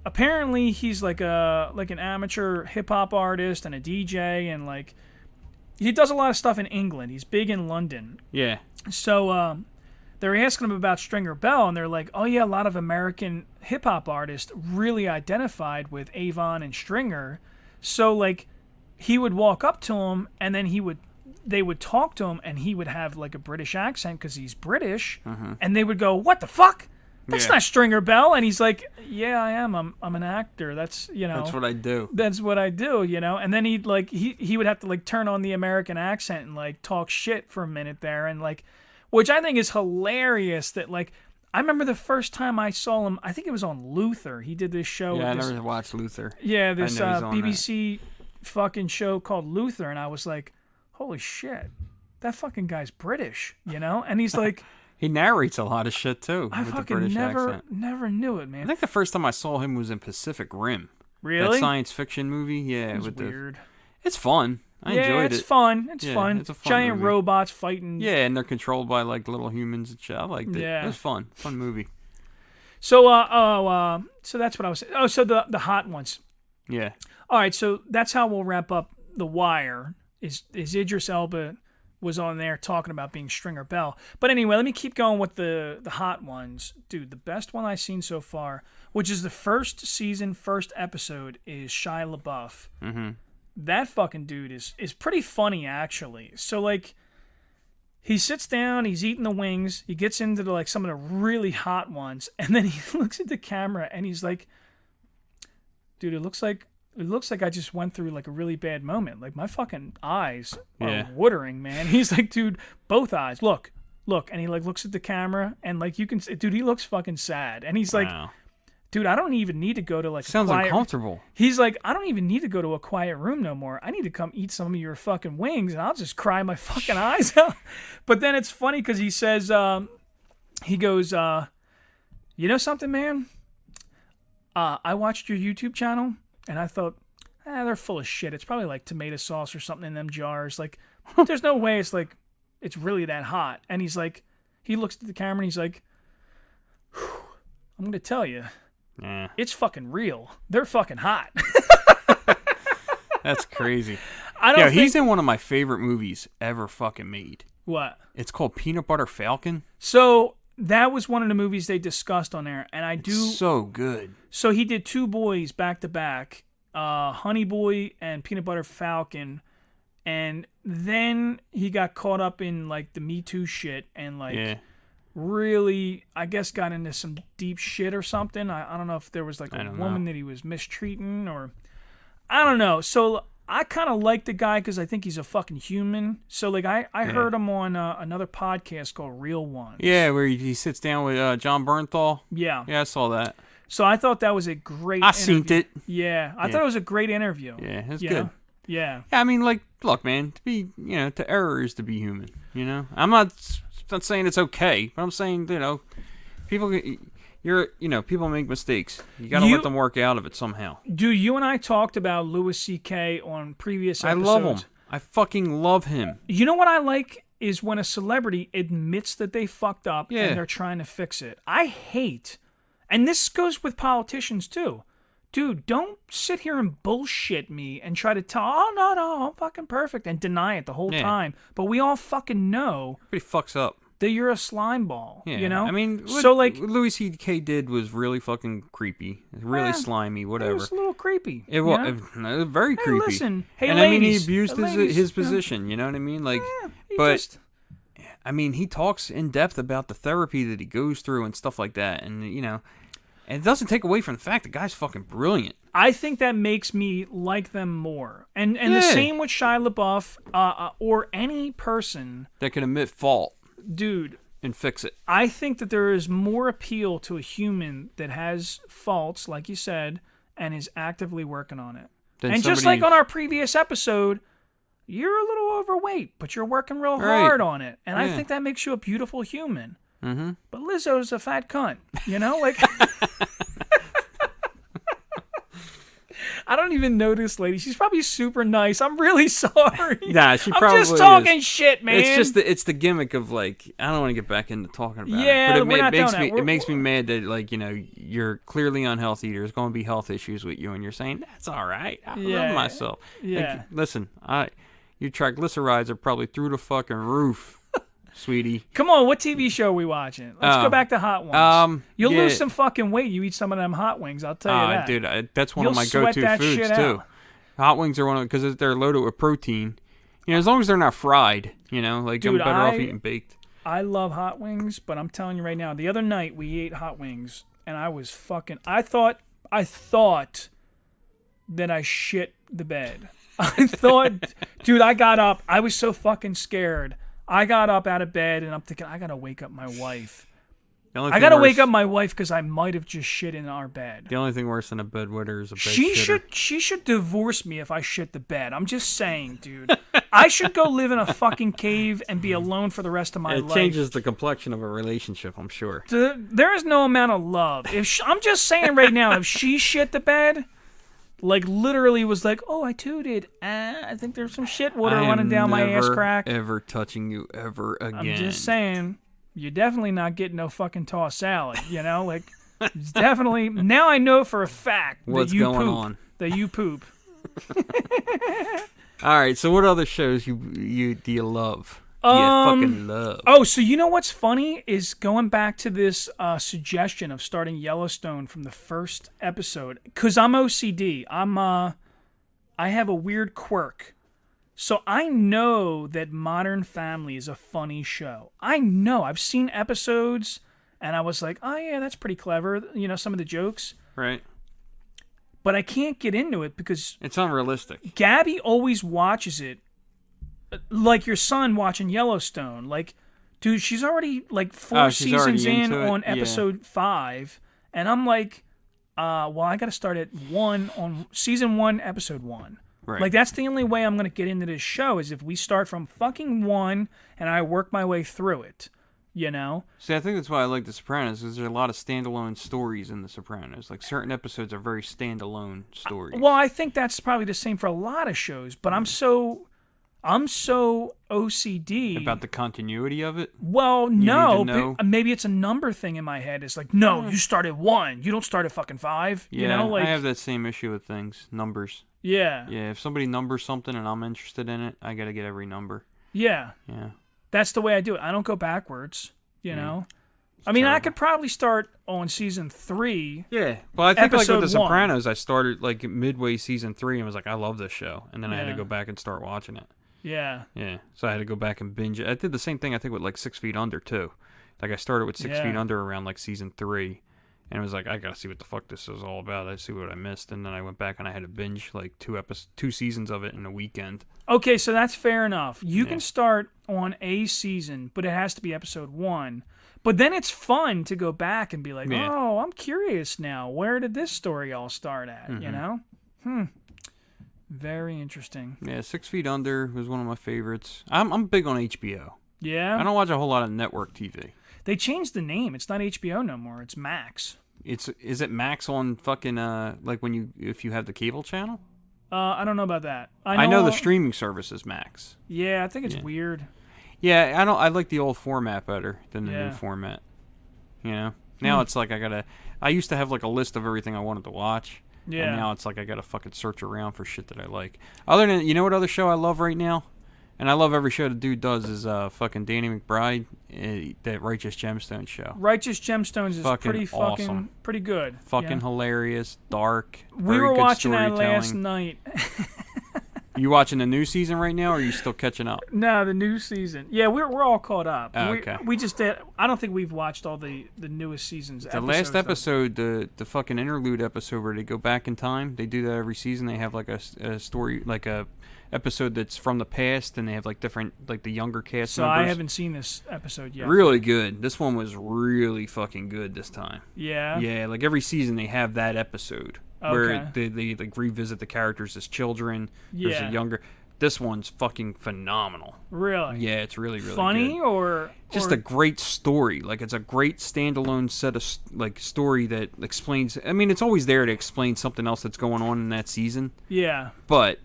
[SPEAKER 9] apparently he's like an amateur hip hop artist and a DJ, and like he does a lot of stuff in England. He's big in London.
[SPEAKER 8] Yeah.
[SPEAKER 9] So they're asking him about Stringer Bell, and they're like, oh yeah, a lot of American hip hop artists really identified with Avon and Stringer. So like he would walk up to him, and then they would talk to him, and he would have like a British accent because he's British, and they would go, "What the fuck? That's not Stringer Bell." And he's like, "Yeah, I am. I'm an actor. That's
[SPEAKER 8] That's what I do.
[SPEAKER 9] That's what I do, And then he'd like he would have to like turn on the American accent and like talk shit for a minute there, and like, which I think is hilarious. That like, I remember the first time I saw him. I think it was on Luther. He did this show.
[SPEAKER 8] Yeah, I
[SPEAKER 9] with
[SPEAKER 8] never watched Luther.
[SPEAKER 9] Yeah, this
[SPEAKER 8] I know he's on
[SPEAKER 9] BBC fucking show called Luther, and I was like, holy shit, that fucking guy's British, And he's like,
[SPEAKER 8] he narrates a lot of shit too.
[SPEAKER 9] I
[SPEAKER 8] with the
[SPEAKER 9] fucking
[SPEAKER 8] British accent.
[SPEAKER 9] never knew it, man.
[SPEAKER 8] I think the first time I saw him was in Pacific Rim.
[SPEAKER 9] Really?
[SPEAKER 8] That science fiction movie. Yeah,
[SPEAKER 9] It was weird.
[SPEAKER 8] It's fun. I enjoyed
[SPEAKER 9] it's
[SPEAKER 8] it.
[SPEAKER 9] fun. It's fun.
[SPEAKER 8] It's a fun
[SPEAKER 9] Giant
[SPEAKER 8] movie.
[SPEAKER 9] robots fighting.
[SPEAKER 8] Yeah, and they're controlled by like little humans and shit. I liked it.
[SPEAKER 9] Yeah.
[SPEAKER 8] It was fun. Fun movie.
[SPEAKER 9] So so that's what I was saying. Oh, so the hot ones.
[SPEAKER 8] Yeah.
[SPEAKER 9] All right, so that's how we'll wrap up The Wire. Is Idris Elba was on there talking about being Stringer Bell. But anyway, let me keep going with the hot ones. Dude, the best one I've seen so far, which is the first season, first episode, is Shia LaBeouf.
[SPEAKER 8] Mm-hmm.
[SPEAKER 9] That fucking dude is pretty funny, actually. So, like, he sits down, he's eating the wings, he gets into like some of the really hot ones, and then he looks at the camera and he's like, dude, it looks like I just went through like a really bad moment. Like my fucking eyes are watering, man. He's like, dude, both eyes. Look. And he like looks at the camera and like you can see, dude, he looks fucking sad. And he's like, dude, I don't even need to go to like
[SPEAKER 8] sounds uncomfortable.
[SPEAKER 9] He's like, I don't even need to go to a quiet room no more. I need to come eat some of your fucking wings and I'll just cry my fucking eyes out. But then it's funny because he says, he goes, you know something, man? I watched your YouTube channel and I thought, they're full of shit. It's probably like tomato sauce or something in them jars. Like, there's no way it's really that hot. And he's like, he looks at the camera and he's like, I'm going to tell you, it's fucking real. They're fucking hot.
[SPEAKER 8] That's crazy.
[SPEAKER 9] Think...
[SPEAKER 8] he's in one of my favorite movies ever fucking made.
[SPEAKER 9] What?
[SPEAKER 8] It's called Peanut Butter Falcon.
[SPEAKER 9] So that was one of the movies they discussed on there, and
[SPEAKER 8] It's so good.
[SPEAKER 9] So he did Two Boys back to back, Honey Boy and Peanut Butter Falcon, and then he got caught up in like the Me Too shit and like really, I guess, got into some deep shit or something. I don't know if there was like a woman that he was mistreating or I don't know. So I kind of like the guy because I think he's a fucking human. So like I heard him on another podcast called Real Ones.
[SPEAKER 8] Yeah, where he sits down with John Bernthal.
[SPEAKER 9] Yeah.
[SPEAKER 8] Yeah, I saw that.
[SPEAKER 9] So I thought that was a great
[SPEAKER 8] I seen it.
[SPEAKER 9] Yeah. I thought it was a great interview.
[SPEAKER 8] Yeah, it's good.
[SPEAKER 9] Yeah.
[SPEAKER 8] I mean, like, look, man, to be, to err is to be human, I'm not saying it's okay, but I'm saying, people make mistakes. You got to let them work out of it somehow.
[SPEAKER 9] Dude, you and I talked about Louis C.K. on previous episodes.
[SPEAKER 8] I love him. I fucking love him.
[SPEAKER 9] You know what I like is when a celebrity admits that they fucked up and they're trying to fix it. I hate, and this goes with politicians too. Dude, don't sit here and bullshit me and try to tell, no, I'm fucking perfect, and deny it the whole time. But we all fucking know
[SPEAKER 8] Everybody fucks up.
[SPEAKER 9] that you're a slime ball,
[SPEAKER 8] I mean,
[SPEAKER 9] so like
[SPEAKER 8] what Louis C.K. did was really fucking creepy, really slimy, whatever.
[SPEAKER 9] It was a little creepy.
[SPEAKER 8] It was very creepy.
[SPEAKER 9] Listen, hey,
[SPEAKER 8] and
[SPEAKER 9] ladies,
[SPEAKER 8] I mean, he abused
[SPEAKER 9] ladies,
[SPEAKER 8] his position. You know what I mean? Like, I mean, he talks in depth about the therapy that he goes through and stuff like that, and and it doesn't take away from the fact the guy's fucking brilliant.
[SPEAKER 9] I think that makes me like them more. And the same with Shia LaBeouf or any person
[SPEAKER 8] that can admit fault.
[SPEAKER 9] Dude.
[SPEAKER 8] And fix it.
[SPEAKER 9] I think that there is more appeal to a human that has faults, like you said, and is actively working on it. And just like on our previous episode, you're a little overweight, but you're working real hard on it. And I think that makes you a beautiful human.
[SPEAKER 8] Mm-hmm.
[SPEAKER 9] But Lizzo's a fat cunt, like... I don't even know this lady. She's probably super nice. I'm really sorry.
[SPEAKER 8] Nah, she probably
[SPEAKER 9] I'm just talking shit, man.
[SPEAKER 8] It's the gimmick of like, I don't want to get back into talking about
[SPEAKER 9] it.
[SPEAKER 8] But it makes me mad that like, you're clearly unhealthy. There's going to be health issues with you and you're saying, that's all right. I love myself.
[SPEAKER 9] Yeah.
[SPEAKER 8] Like, listen, your triglycerides are probably through the fucking roof. Sweetie.
[SPEAKER 9] Come on, what TV show are we watching? Let's go back to hot ones. You'll lose some fucking weight. You eat some of them hot wings, I'll tell you that.
[SPEAKER 8] Dude, that's one of my go-to foods, too. Hot wings are one of because they're loaded with protein. You know, as long as they're not fried, you know, like
[SPEAKER 9] Dude,
[SPEAKER 8] I'm better off eating baked.
[SPEAKER 9] I love hot wings, but I'm telling you right now, the other night we ate hot wings, and I was fucking. I thought that I shit the bed. I thought, dude, I got up. I was so fucking scared. I got up out of bed, and I'm thinking, I gotta wake up my wife. I gotta wake up my wife because I might have just shit in our bed.
[SPEAKER 8] The only thing worse than a bedwetter is a bed
[SPEAKER 9] She should divorce me if I shit the bed. I'm just saying, dude. I should go live in a fucking cave and be alone for the rest of my life.
[SPEAKER 8] It changes the complexion of a relationship, I'm sure.
[SPEAKER 9] There is no amount of love. I'm just saying right now, if she shit the bed, like literally was like, oh, I tooted. I think there's some shit water running down my ass crack.
[SPEAKER 8] Ever touching you ever again.
[SPEAKER 9] I'm just saying. You're definitely not getting no fucking tossed salad, you know? Like, it's definitely... Now I know for a fact
[SPEAKER 8] what's
[SPEAKER 9] that you
[SPEAKER 8] going
[SPEAKER 9] poop.
[SPEAKER 8] on.
[SPEAKER 9] That you poop.
[SPEAKER 8] All right, so what other shows do you love? Do you fucking love?
[SPEAKER 9] Oh, so you know what's funny is going back to this suggestion of starting Yellowstone from the first episode. Because I'm OCD. I have a weird quirk. So I know that Modern Family is a funny show. I know. I've seen episodes, and I was like, oh, yeah, that's pretty clever. You know, some of the jokes.
[SPEAKER 8] Right.
[SPEAKER 9] But I can't get into it because...
[SPEAKER 8] It's unrealistic.
[SPEAKER 9] Gabby always watches it like your son watching Yellowstone. Like, dude, she's already, like, 4 seasons in on episode 5. And I'm like, well, I got to start at season 1, episode 1.
[SPEAKER 8] Right.
[SPEAKER 9] Like, that's the only way I'm going to get into this show is if we start from fucking 1 and I work my way through it, you know?
[SPEAKER 8] See, I think that's why I like The Sopranos, is there's a lot of standalone stories in The Sopranos. Like, certain episodes are very standalone stories.
[SPEAKER 9] Well, I think that's probably the same for a lot of shows, but I'm so OCD.
[SPEAKER 8] About the continuity of it?
[SPEAKER 9] Well, no.
[SPEAKER 8] But
[SPEAKER 9] maybe it's a number thing in my head. It's like, no, you start at 1. You don't start at fucking 5.
[SPEAKER 8] Yeah,
[SPEAKER 9] you know, like,
[SPEAKER 8] I have that same issue with things. Numbers.
[SPEAKER 9] Yeah.
[SPEAKER 8] Yeah, if somebody numbers something and I'm interested in it, I gotta get every number.
[SPEAKER 9] Yeah.
[SPEAKER 8] Yeah.
[SPEAKER 9] That's the way I do it. I don't go backwards, you know? I mean,
[SPEAKER 8] terrible.
[SPEAKER 9] I could probably start on season 3.
[SPEAKER 8] Yeah. Well, I think like
[SPEAKER 9] Episode
[SPEAKER 8] with The
[SPEAKER 9] 1.
[SPEAKER 8] Sopranos, I started like midway season 3 and was like, I love this show. And then I had to
[SPEAKER 9] Yeah.
[SPEAKER 8] go back and start watching it.
[SPEAKER 9] Yeah.
[SPEAKER 8] Yeah. So I had to go back and binge it. I did the same thing, I think, with like 6 Feet Under, too. Like, I started with 6 Feet Under around like season 3. And it was like, I gotta see what the fuck this is all about. I see what I missed. And then I went back and I had to binge like 2 seasons of it in a weekend.
[SPEAKER 9] Okay, so that's fair enough. You can start on a season, but it has to be episode 1. But then it's fun to go back and be like, oh, I'm curious now. Where did this story all start at, you know? Very interesting.
[SPEAKER 8] Yeah, 6 Feet Under was one of my favorites. I'm big on HBO.
[SPEAKER 9] Yeah?
[SPEAKER 8] I don't watch a whole lot of network TV.
[SPEAKER 9] They changed the name. It's not HBO no more. It's Max.
[SPEAKER 8] Is it Max on fucking like if you have the cable channel?
[SPEAKER 9] I don't know about that.
[SPEAKER 8] I know the streaming service is Max.
[SPEAKER 9] Yeah, I think it's weird.
[SPEAKER 8] Yeah, I like the old format better than the new format. You know? Now it's like I used to have like a list of everything I wanted to watch.
[SPEAKER 9] Yeah.
[SPEAKER 8] And now it's like I gotta fucking search around for shit that I like. Other than, you know what other show I love right now? And I love every show the dude does is fucking Danny McBride, that Righteous Gemstones show.
[SPEAKER 9] Righteous Gemstones is
[SPEAKER 8] fucking awesome.
[SPEAKER 9] pretty good.
[SPEAKER 8] Fucking hilarious, dark.
[SPEAKER 9] We were watching that last night.
[SPEAKER 8] You watching the new season right now, or are you still catching up?
[SPEAKER 9] No, the new season. Yeah, we're all caught up.
[SPEAKER 8] Oh, okay.
[SPEAKER 9] We just did. I don't think we've watched all the newest seasons.
[SPEAKER 8] The last episode, the fucking interlude episode where they go back in time. They do that every season. They have like a story, like a episode that's from the past, and they have like different, like the younger cast
[SPEAKER 9] So
[SPEAKER 8] members.
[SPEAKER 9] I haven't seen this episode yet.
[SPEAKER 8] Really good. This one was really fucking good this time.
[SPEAKER 9] Yeah.
[SPEAKER 8] Yeah, like every season they have that episode where they like revisit the characters as children. There's a younger. This one's fucking phenomenal.
[SPEAKER 9] Really?
[SPEAKER 8] Yeah, it's really
[SPEAKER 9] funny
[SPEAKER 8] good.
[SPEAKER 9] or
[SPEAKER 8] just a great story. Like, it's a great standalone set of like story that explains. I mean, it's always there to explain something else that's going on in that season.
[SPEAKER 9] Yeah.
[SPEAKER 8] But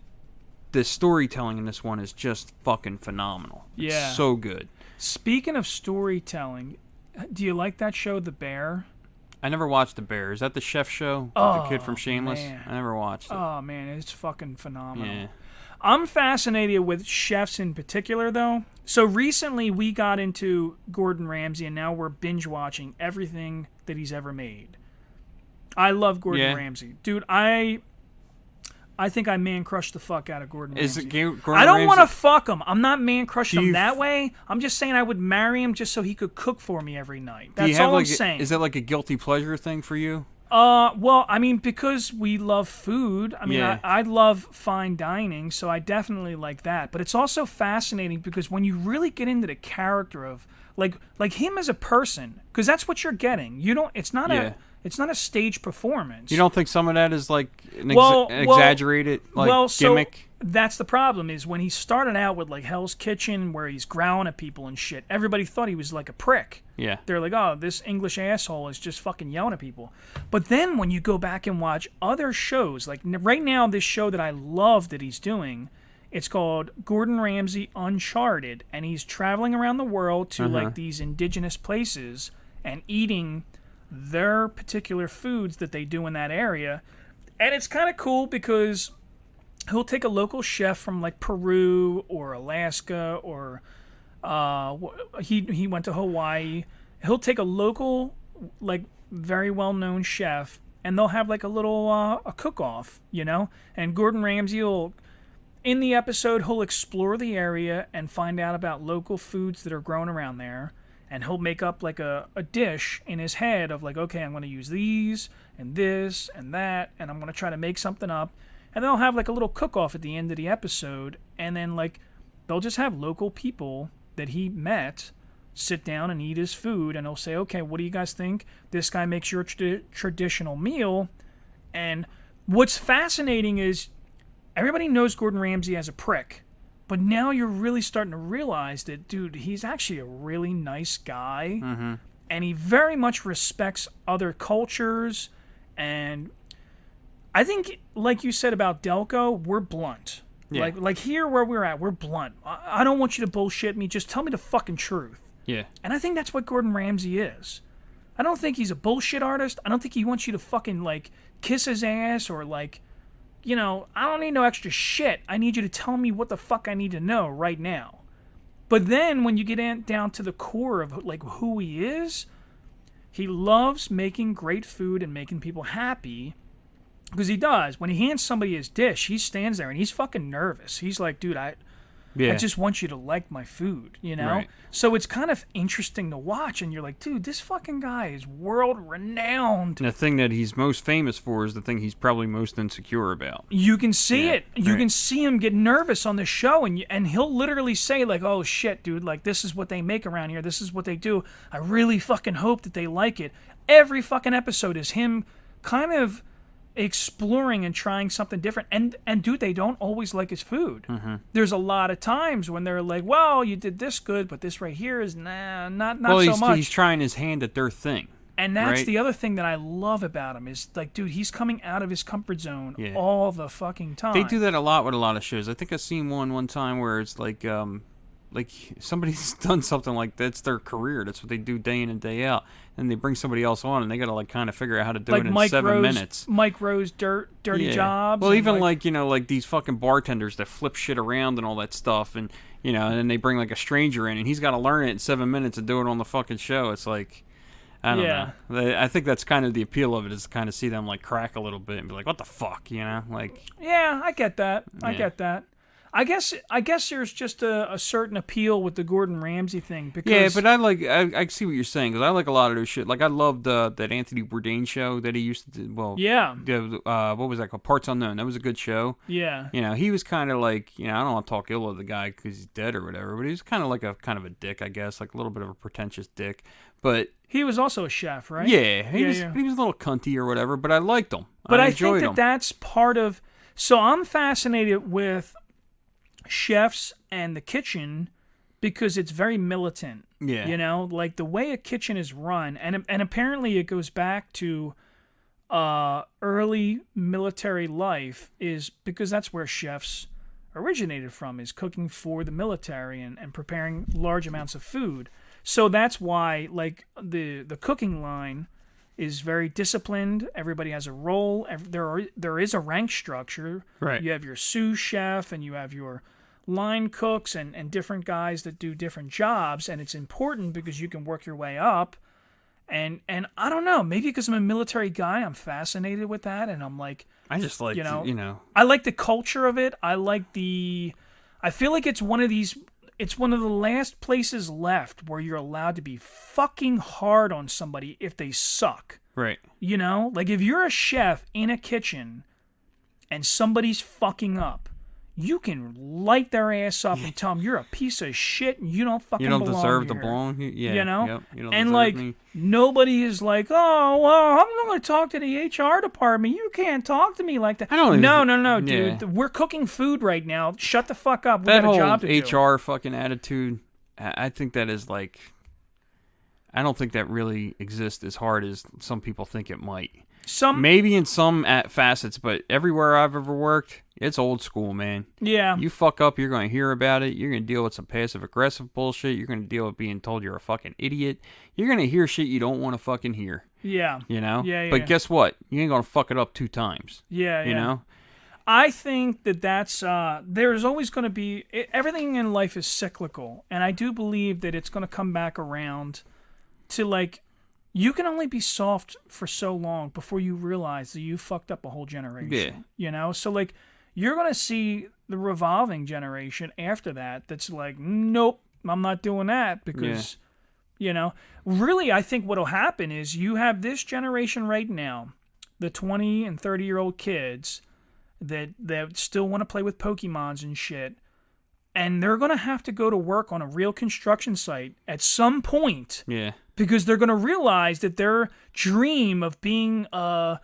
[SPEAKER 8] the storytelling in this one is just fucking phenomenal.
[SPEAKER 9] Yeah.
[SPEAKER 8] It's so good.
[SPEAKER 9] Speaking of storytelling, do you like that show, The Bear?
[SPEAKER 8] I never watched The Bear. Is that the chef show?
[SPEAKER 9] Oh,
[SPEAKER 8] the kid from Shameless?
[SPEAKER 9] man.
[SPEAKER 8] I never watched it.
[SPEAKER 9] Oh, man, it's fucking phenomenal.
[SPEAKER 8] Yeah.
[SPEAKER 9] I'm fascinated with chefs in particular, though. So recently we got into Gordon Ramsay, and now we're binge watching everything that he's ever made. I love Gordon Ramsay. Dude, I think I man crushed the fuck out of Gordon
[SPEAKER 8] Is
[SPEAKER 9] Ramsay.
[SPEAKER 8] it Gordon
[SPEAKER 9] I don't want to
[SPEAKER 8] Ramsay?
[SPEAKER 9] fuck him. I'm not man crushing
[SPEAKER 8] Do
[SPEAKER 9] him
[SPEAKER 8] you
[SPEAKER 9] that way. I'm just saying I would marry him just so he could cook for me every night.
[SPEAKER 8] Do you
[SPEAKER 9] That's
[SPEAKER 8] have
[SPEAKER 9] all I'm
[SPEAKER 8] like
[SPEAKER 9] saying.
[SPEAKER 8] is that like a guilty pleasure thing for you?
[SPEAKER 9] Well, I mean, because we love food. I mean,
[SPEAKER 8] Yeah.
[SPEAKER 9] I love fine dining, so I definitely like that. But it's also fascinating because when you really get into the character of like him as a person, because that's what you're getting. You don't. It's not
[SPEAKER 8] Yeah.
[SPEAKER 9] It's not a stage performance.
[SPEAKER 8] You don't think some of that is like an
[SPEAKER 9] Well,
[SPEAKER 8] exaggerated gimmick?
[SPEAKER 9] So that's the problem is when he started out with like Hell's Kitchen where he's growling at people and shit, everybody thought he was like a prick.
[SPEAKER 8] Yeah.
[SPEAKER 9] They're like, oh, this English asshole is just fucking yelling at people. But then when you go back and watch other shows, like right now this show that I love that he's doing, it's called Gordon Ramsay Uncharted, and he's traveling around the world to like these indigenous places and eating their particular foods that they do in that area. And it's kind of cool because he'll take a local chef from like Peru or Alaska or he went to Hawaii. He'll take a local like very well-known chef and they'll have like a little a cook-off, you know? And Gordon Ramsay will in the episode he'll explore the area and find out about local foods that are grown around there. And he'll make up like a dish in his head of like, okay, I'm going to use these and this and that, and I'm going to try to make something up. And then they'll have like a little cook-off at the end of the episode, and then like they'll just have local people that he met sit down and eat his food, and he'll say, okay, what do you guys think? This guy makes your traditional meal. And what's fascinating is everybody knows Gordon Ramsay as a prick. But now you're really starting to realize that, dude, he's actually a really nice guy. Mm-hmm. And he very much respects other cultures. And I think, like you said about Delco, we're blunt.
[SPEAKER 8] Yeah.
[SPEAKER 9] Like here where we're at, we're blunt. I don't want you to bullshit me. Just tell me the fucking truth.
[SPEAKER 8] Yeah.
[SPEAKER 9] And I think that's what Gordon Ramsay is. I don't think he's a bullshit artist. I don't think he wants you to fucking, like, kiss his ass or, like, you know, I don't need no extra shit. I need you to tell me what the fuck I need to know right now. But then when you get down to the core of like who he is, he loves making great food and making people happy. Because he does. When he hands somebody his dish, he stands there and he's fucking nervous. He's like, dude, I just want you to like my food, you know?
[SPEAKER 8] Right.
[SPEAKER 9] So it's kind of interesting to watch, and you're like, dude, this fucking guy is world-renowned.
[SPEAKER 8] And the thing that he's most famous for is the thing he's probably most insecure about.
[SPEAKER 9] You can see it. You
[SPEAKER 8] right.
[SPEAKER 9] can see him get nervous on the show, and he'll literally say, like, oh, shit, dude, like, this is what they make around here. This is what they do. I really fucking hope that they like it. Every fucking episode is him kind of exploring and trying something different, and dude, they don't always like his food. There's a lot of times when they're like, well, you did this good, but this right here is not so much.
[SPEAKER 8] He's trying his hand at their thing,
[SPEAKER 9] and that's
[SPEAKER 8] right?
[SPEAKER 9] the other thing that I love about him is like, dude, he's coming out of his comfort zone
[SPEAKER 8] Yeah.
[SPEAKER 9] all the fucking time.
[SPEAKER 8] They do that a lot with a lot of shows. I think I've seen one time where it's like somebody's done something like that's their career. That's what they do day in and day out. And they bring somebody else on, and they got to like kind of figure out how to do
[SPEAKER 9] like
[SPEAKER 8] it in
[SPEAKER 9] Mike
[SPEAKER 8] 7
[SPEAKER 9] Rose,
[SPEAKER 8] minutes.
[SPEAKER 9] Mike Rose, dirty
[SPEAKER 8] Yeah.
[SPEAKER 9] jobs.
[SPEAKER 8] Well,
[SPEAKER 9] and
[SPEAKER 8] even like you know, like these fucking bartenders that flip shit around and all that stuff, and you know, and then they bring like a stranger in, and he's got to learn it in 7 minutes and do it on the fucking show. It's like, I don't know. I think that's kind of the appeal of it, is to kind of see them like crack a little bit and be like, what the fuck, you know, like.
[SPEAKER 9] Yeah, I get that. I
[SPEAKER 8] Yeah.
[SPEAKER 9] get that. I guess there's just a certain appeal with the Gordon Ramsay thing because
[SPEAKER 8] Yeah, but I see what you're saying, because I like a lot of those shit. Like I loved that Anthony Bourdain show that he used to do. Well,
[SPEAKER 9] yeah,
[SPEAKER 8] what was that called? Parts Unknown. That was a good show.
[SPEAKER 9] yeah,
[SPEAKER 8] You know, he was kind of like, you know, I don't want to talk ill of the guy because he's dead or whatever, but he was kind of like a dick, I guess, like a little bit of a pretentious dick. But
[SPEAKER 9] he was also a chef, right?
[SPEAKER 8] yeah, he was
[SPEAKER 9] yeah.
[SPEAKER 8] a little cunty or whatever, but I liked him.
[SPEAKER 9] But I
[SPEAKER 8] enjoyed
[SPEAKER 9] think
[SPEAKER 8] him.
[SPEAKER 9] that's part of. So I'm fascinated with chefs and the kitchen because it's very militant.
[SPEAKER 8] Yeah.
[SPEAKER 9] You know, like the way a kitchen is run, and apparently it goes back to early military life, is because that's where chefs originated from, is cooking for the military and preparing large amounts of food. So that's why like the cooking line is very disciplined. Everybody has a role. There is a rank structure.
[SPEAKER 8] Right.
[SPEAKER 9] You have your sous chef and you have your line cooks and different guys that do different jobs, and it's important because you can work your way up. And I don't know, maybe because I'm a military guy, I'm fascinated with that, and I'm like,
[SPEAKER 8] I just like,
[SPEAKER 9] I like the culture of it. I feel like it's one of the last places left where you're allowed to be fucking hard on somebody if they suck.
[SPEAKER 8] Right.
[SPEAKER 9] You know? Like, if you're a chef in a kitchen and somebody's fucking up, you can light their ass up and tell them you're a piece of shit and you don't fucking belong.
[SPEAKER 8] You don't deserve to
[SPEAKER 9] here.
[SPEAKER 8] belong. Yeah.
[SPEAKER 9] You know?
[SPEAKER 8] Yep, you don't
[SPEAKER 9] and
[SPEAKER 8] deserve
[SPEAKER 9] like,
[SPEAKER 8] me.
[SPEAKER 9] nobody is like, oh, well, I'm going to talk to the HR department. You can't talk to me like that.
[SPEAKER 8] I don't
[SPEAKER 9] No,
[SPEAKER 8] even,
[SPEAKER 9] dude.
[SPEAKER 8] yeah.
[SPEAKER 9] We're cooking food right now. Shut the fuck up. We
[SPEAKER 8] That
[SPEAKER 9] got a job to
[SPEAKER 8] whole
[SPEAKER 9] do.
[SPEAKER 8] HR fucking attitude, I think that is like, I don't think that really exists as hard as some people think it might. Maybe in some facets, but everywhere I've ever worked, it's old school, man.
[SPEAKER 9] Yeah.
[SPEAKER 8] You fuck up, you're going to hear about it. You're going to deal with some passive-aggressive bullshit. You're going to deal with being told you're a fucking idiot. You're going to hear shit you don't want to fucking hear.
[SPEAKER 9] Yeah.
[SPEAKER 8] You know?
[SPEAKER 9] Yeah.
[SPEAKER 8] But guess what? You ain't going to fuck it up 2 times.
[SPEAKER 9] Yeah.
[SPEAKER 8] You know?
[SPEAKER 9] I think that's, there's always going to be, everything in life is cyclical. And I do believe that it's going to come back around to, like, you can only be soft for so long before you realize that you fucked up a whole generation.
[SPEAKER 8] Yeah.
[SPEAKER 9] You know? So, like, you're going to see the revolving generation after that that's like, nope, I'm not doing that because, you know, really I think what'll happen is you have this generation right now, the 20 and 30-year-old kids that still want to play with Pokemons and shit, and they're going to have to go to work on a real construction site at some point.
[SPEAKER 8] Yeah.
[SPEAKER 9] Because they're going to realize that their dream of being a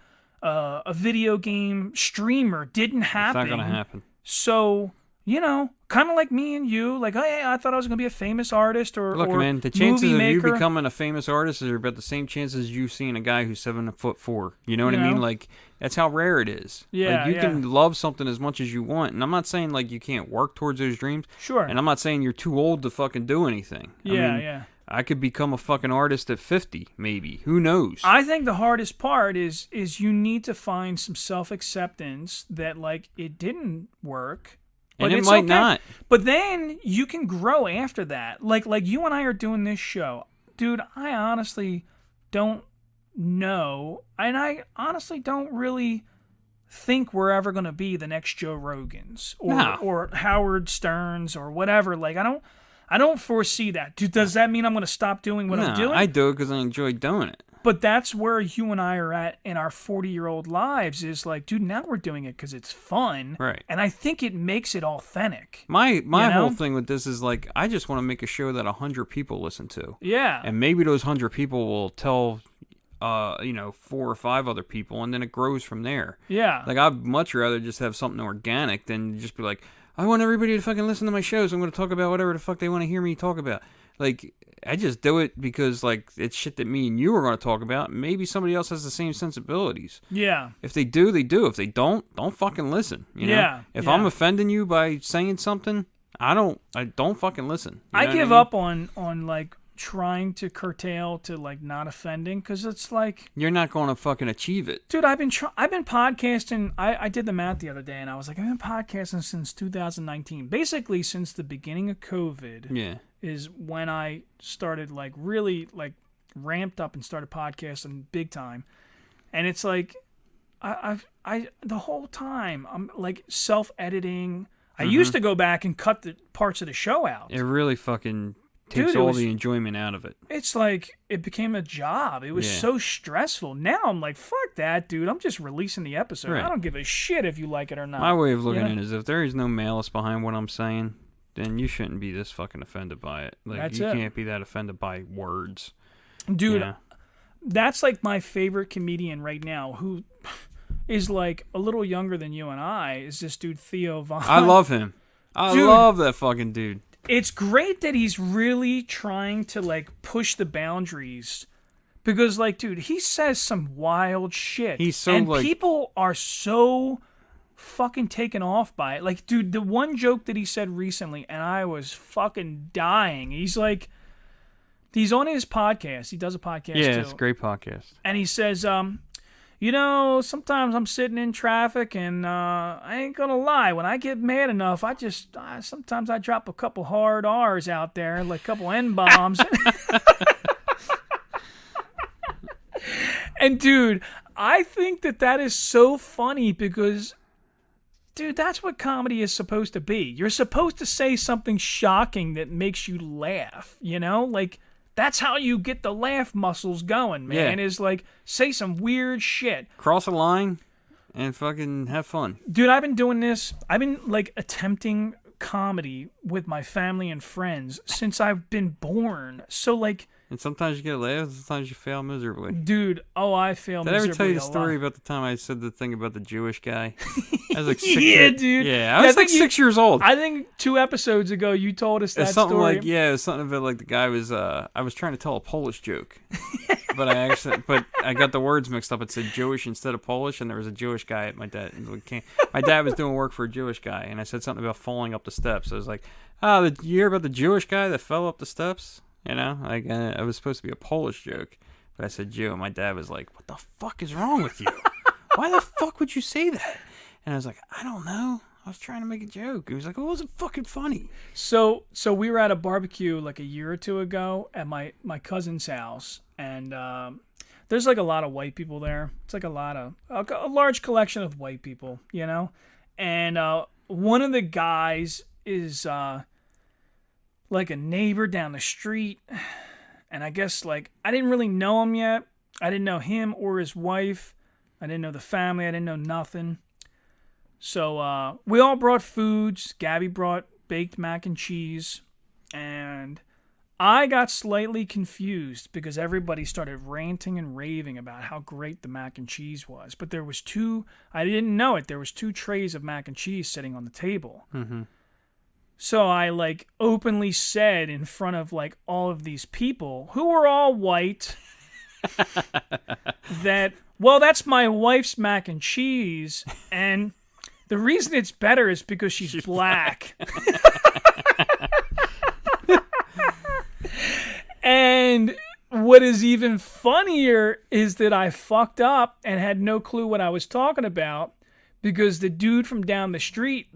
[SPEAKER 9] video game streamer didn't happen.
[SPEAKER 8] It's not going to happen.
[SPEAKER 9] So, you know, kind of like me and you, like, oh, yeah, I thought I was going to be a famous artist or
[SPEAKER 8] Look,
[SPEAKER 9] or
[SPEAKER 8] man, the chances
[SPEAKER 9] movie
[SPEAKER 8] of
[SPEAKER 9] maker.
[SPEAKER 8] you becoming a famous artist are about the same chances as you seeing a guy who's 7'4". You know what I mean? Like, that's how rare it is.
[SPEAKER 9] Yeah,
[SPEAKER 8] like, you can love something as much as you want, and I'm not saying like you can't work towards those dreams.
[SPEAKER 9] Sure.
[SPEAKER 8] And I'm not saying you're too old to fucking do anything.
[SPEAKER 9] Yeah,
[SPEAKER 8] I mean,
[SPEAKER 9] yeah.
[SPEAKER 8] I could become a fucking artist at 50, maybe. Who knows?
[SPEAKER 9] I think the hardest part is you need to find some self-acceptance that, like, it didn't work.
[SPEAKER 8] And
[SPEAKER 9] But
[SPEAKER 8] it
[SPEAKER 9] it's
[SPEAKER 8] might
[SPEAKER 9] okay.
[SPEAKER 8] not.
[SPEAKER 9] But then you can grow after that. Like you and I are doing this show. Dude, I honestly don't know. And I honestly don't really think we're ever going to be the next Joe Rogans or Howard Sterns or whatever. Like, I don't foresee that. Dude, does that mean I'm going to stop doing what I'm doing?
[SPEAKER 8] I do it because I enjoy doing it.
[SPEAKER 9] But that's where you and I are at in our 40-year-old lives is like, dude, now we're doing it because it's fun.
[SPEAKER 8] Right.
[SPEAKER 9] And I think it makes it authentic.
[SPEAKER 8] My whole thing with this is like, I just want to make a show that 100 people listen to.
[SPEAKER 9] Yeah.
[SPEAKER 8] And maybe those 100 people will tell, 4 or 5 other people, and then it grows from there.
[SPEAKER 9] Yeah.
[SPEAKER 8] Like, I'd much rather just have something organic than just be like, I want everybody to fucking listen to my shows. I'm going to talk about whatever the fuck they want to hear me talk about. Like, I just do it because, like, it's shit that me and you are going to talk about. Maybe somebody else has the same sensibilities.
[SPEAKER 9] Yeah.
[SPEAKER 8] If they do, they do. If they don't fucking listen. You know?
[SPEAKER 9] Yeah.
[SPEAKER 8] If I'm offending you by saying something, I don't fucking listen. You know
[SPEAKER 9] I
[SPEAKER 8] what
[SPEAKER 9] give
[SPEAKER 8] mean?
[SPEAKER 9] up on like trying to curtail to like not offending because it's like
[SPEAKER 8] you're not going to fucking achieve it.
[SPEAKER 9] Dude, I've been podcasting. I did the math the other day and I was like, I've been podcasting since 2019. Basically since the beginning of COVID.
[SPEAKER 8] Yeah.
[SPEAKER 9] Is when I started like really like ramped up and started podcasting big time. And it's like I the whole time I'm like self-editing. I used to go back and cut the parts of the show out.
[SPEAKER 8] It really fucking takes all the enjoyment out of it.
[SPEAKER 9] It's like it became a job. It was so stressful. Now I'm like, fuck that, dude. I'm just releasing the episode.
[SPEAKER 8] Right.
[SPEAKER 9] I don't give a shit if you like it or not.
[SPEAKER 8] My way of looking at it is if there is no malice behind what I'm saying, then you shouldn't be this fucking offended by it. Like,
[SPEAKER 9] That's
[SPEAKER 8] you
[SPEAKER 9] it.
[SPEAKER 8] can't be that offended by words.
[SPEAKER 9] Dude,
[SPEAKER 8] Yeah.
[SPEAKER 9] that's like my favorite comedian right now who is like a little younger than you and I is this dude Theo Von.
[SPEAKER 8] I love him. I love that fucking dude.
[SPEAKER 9] It's great that he's really trying to like push the boundaries because like, dude, he says some wild shit.
[SPEAKER 8] He's so
[SPEAKER 9] and
[SPEAKER 8] like
[SPEAKER 9] people are so fucking taken off by it. Like, dude, the one joke that he said recently and I was fucking dying. He's like, he's on his podcast. He does a podcast too.
[SPEAKER 8] Yeah, it's a great podcast.
[SPEAKER 9] And he says, sometimes I'm sitting in traffic and I ain't gonna lie, when I get mad enough, sometimes I drop a couple hard R's out there, like a couple N-bombs. And dude, I think that is so funny because, dude, that's what comedy is supposed to be. You're supposed to say something shocking that makes you laugh, you know? Like, that's how you get the laugh muscles going, man, is like, say some weird shit.
[SPEAKER 8] Cross a line and fucking have fun.
[SPEAKER 9] Dude, I've been doing this. I've been, like, attempting comedy with my family and friends since I've been born. So, like...
[SPEAKER 8] And sometimes you get laughs, sometimes you fail miserably.
[SPEAKER 9] Dude, I fail miserably.
[SPEAKER 8] Did I ever tell you the story about the time I said the thing about the Jewish guy? I was like 6
[SPEAKER 9] dude.
[SPEAKER 8] Yeah, I was like 6 years old.
[SPEAKER 9] I think 2 episodes ago you told us that
[SPEAKER 8] something
[SPEAKER 9] story.
[SPEAKER 8] Like, it was something about like the guy was, I was trying to tell a Polish joke. but I got the words mixed up. It said Jewish instead of Polish, and there was a Jewish guy at my dad. My dad was doing work for a Jewish guy, and I said something about falling up the steps. I was like, you hear about the Jewish guy that fell up the steps? You know, like I was supposed to be a Polish joke, but I said Jew, and my dad was like, "What the fuck is wrong with you? Why the fuck would you say that?" And I was like, "I don't know. I was trying to make a joke." He was like, "It wasn't fucking funny."
[SPEAKER 9] So we were at a barbecue like a year or two ago at my cousin's house, and there's like a lot of white people there. It's like a large collection of white people, you know, and one of the guys is like a neighbor down the street, and I guess like I didn't really know him yet. I didn't know him or his wife. I didn't know the family. I didn't know nothing. So we all brought foods. Gabby brought baked mac and cheese, and I got slightly confused because everybody started ranting and raving about how great the mac and cheese was. But there was I didn't know it. There was 2 trays of mac and cheese sitting on the table. Mm-hmm. So I, like, openly said in front of, like, all of these people, who were all white, that, well, that's my wife's mac and cheese, and the reason it's better is because she's black. And what is even funnier is that I fucked up and had no clue what I was talking about. Because the dude from down the street,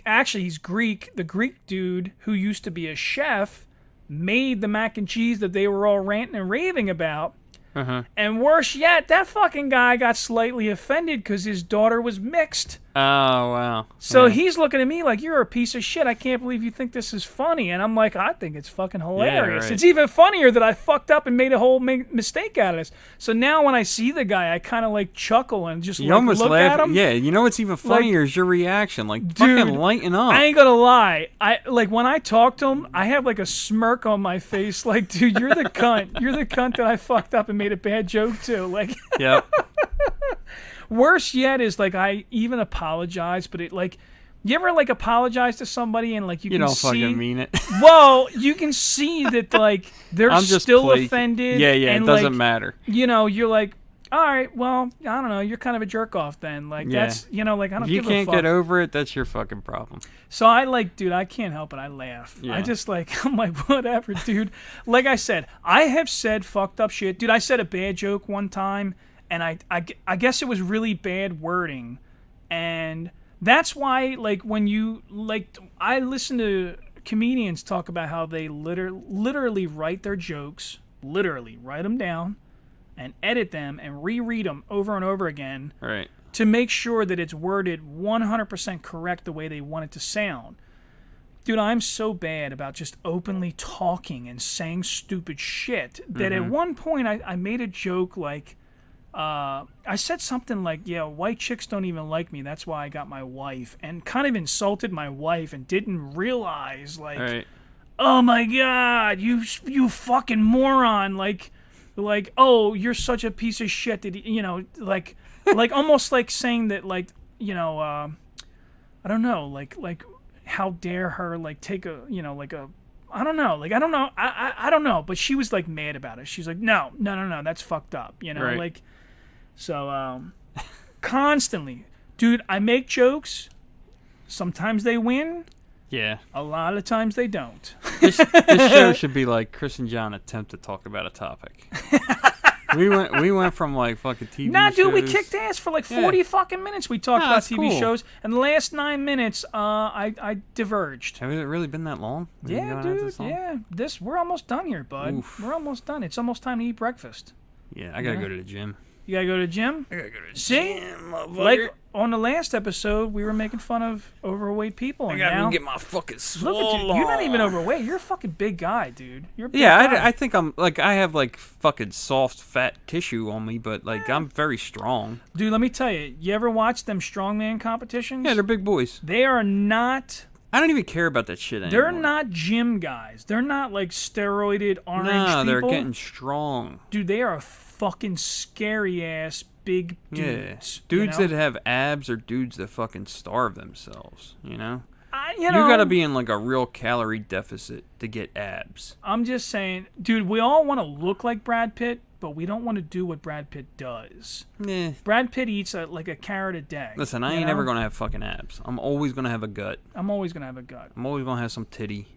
[SPEAKER 9] actually he's Greek, the Greek dude who used to be a chef, made the mac and cheese that they were all ranting and raving about. Uh-huh. And worse yet, that fucking guy got slightly offended because his daughter was mixed.
[SPEAKER 8] Oh, wow.
[SPEAKER 9] So he's looking at me like, you're a piece of shit. I can't believe you think this is funny. And I'm like, I think it's fucking hilarious.
[SPEAKER 8] Yeah, right.
[SPEAKER 9] It's even funnier that I fucked up and made a whole mistake out of this. So now when I see the guy, I kind of like chuckle and just
[SPEAKER 8] almost
[SPEAKER 9] look
[SPEAKER 8] laugh
[SPEAKER 9] at him.
[SPEAKER 8] Yeah, you know what's even funnier is your reaction. Like, dude, fucking lighten up.
[SPEAKER 9] I ain't gonna lie. When I talk to him, I have like a smirk on my face. Like, dude, you're the cunt. You're the cunt that I fucked up and made a bad joke to. Like,
[SPEAKER 8] yep.
[SPEAKER 9] Worse yet is like I even apologize, but it like you ever like apologize to somebody and like you can
[SPEAKER 8] don't
[SPEAKER 9] see,
[SPEAKER 8] fucking mean it.
[SPEAKER 9] Well, you can see that like they're still offended.
[SPEAKER 8] Yeah,
[SPEAKER 9] and,
[SPEAKER 8] it doesn't
[SPEAKER 9] like,
[SPEAKER 8] matter.
[SPEAKER 9] You know, you're like, all right, well, I don't know, you're kind of a jerk off then. Like that's like I don't
[SPEAKER 8] if you
[SPEAKER 9] give a fuck.
[SPEAKER 8] You can't get over it, that's your fucking problem.
[SPEAKER 9] So I like, dude, I can't help it. I laugh. Yeah. I just like, I'm like, whatever, dude. Like I said, I have said fucked up shit. Dude, I said a bad joke one time. And I guess it was really bad wording. And that's why, like, when you, like, I listen to comedians talk about how they literally write their jokes, literally write them down, and edit them, and reread them over and over again.
[SPEAKER 8] Right.
[SPEAKER 9] To make sure that it's worded 100% correct the way they want it to sound. Dude, I'm so bad about just openly talking and saying stupid shit that at one point I made a joke like, I said something like, yeah, white chicks don't even like me. That's why I got my wife. And kind of insulted my wife and didn't realize, like, right. Oh, my God, you fucking moron. Like, oh, you're such a piece of shit that, you know, like almost like saying that, like, you know, I don't know, like, how dare her, like, take a, you know, like a, I don't know. Like, I don't know. I don't know. But she was, like, mad about it. She's like, no, that's fucked up. You know, right. Like, so, constantly. Dude, I make jokes. Sometimes they win.
[SPEAKER 8] Yeah.
[SPEAKER 9] A lot of times they don't.
[SPEAKER 8] This show should be like Chris and John attempt to talk about a topic. We went from like fucking TV shows.
[SPEAKER 9] Nah, dude, we kicked ass for like 40 fucking minutes. We talked about TV shows, and the last 9 minutes, I diverged.
[SPEAKER 8] Have it really been that long?
[SPEAKER 9] Yeah, dude. Yeah, we're almost done here, bud. Oof. We're almost done. It's almost time to eat breakfast.
[SPEAKER 8] Yeah, I gotta go to the gym.
[SPEAKER 9] You gotta go to the gym?
[SPEAKER 8] I gotta go to the
[SPEAKER 9] See?
[SPEAKER 8] gym, motherfucker.
[SPEAKER 9] Like on the last episode, we were making fun of overweight people.
[SPEAKER 8] I
[SPEAKER 9] And
[SPEAKER 8] gotta
[SPEAKER 9] now,
[SPEAKER 8] go get my fucking swole
[SPEAKER 9] look at you. You're not even
[SPEAKER 8] on.
[SPEAKER 9] overweight. You're a fucking big guy, dude. You're a big
[SPEAKER 8] Yeah,
[SPEAKER 9] guy.
[SPEAKER 8] I think I'm like I have like fucking soft fat tissue on me, but like I'm very strong.
[SPEAKER 9] Dude, let me tell you. You ever watch them strongman competitions?
[SPEAKER 8] Yeah, they're big boys.
[SPEAKER 9] They are not.
[SPEAKER 8] I don't even care about that shit anymore.
[SPEAKER 9] They're not gym guys. They're not like steroided orange
[SPEAKER 8] No,
[SPEAKER 9] people.
[SPEAKER 8] they're getting strong.
[SPEAKER 9] Dude, they are fucking scary ass big dudes.
[SPEAKER 8] Yeah. Dudes
[SPEAKER 9] you know?
[SPEAKER 8] that have abs are dudes that fucking starve themselves, you know?
[SPEAKER 9] You know,
[SPEAKER 8] You gotta be in like a real calorie deficit to get abs.
[SPEAKER 9] I'm just saying, dude, we all want to look like Brad Pitt, but we don't want to do what Brad Pitt does.
[SPEAKER 8] Nah.
[SPEAKER 9] Brad Pitt eats like a carrot a day.
[SPEAKER 8] Listen, I
[SPEAKER 9] you
[SPEAKER 8] ain't
[SPEAKER 9] know?
[SPEAKER 8] ever gonna have fucking abs. I'm always gonna have a gut.
[SPEAKER 9] I'm always going to have a gut.
[SPEAKER 8] I'm always gonna have some titty.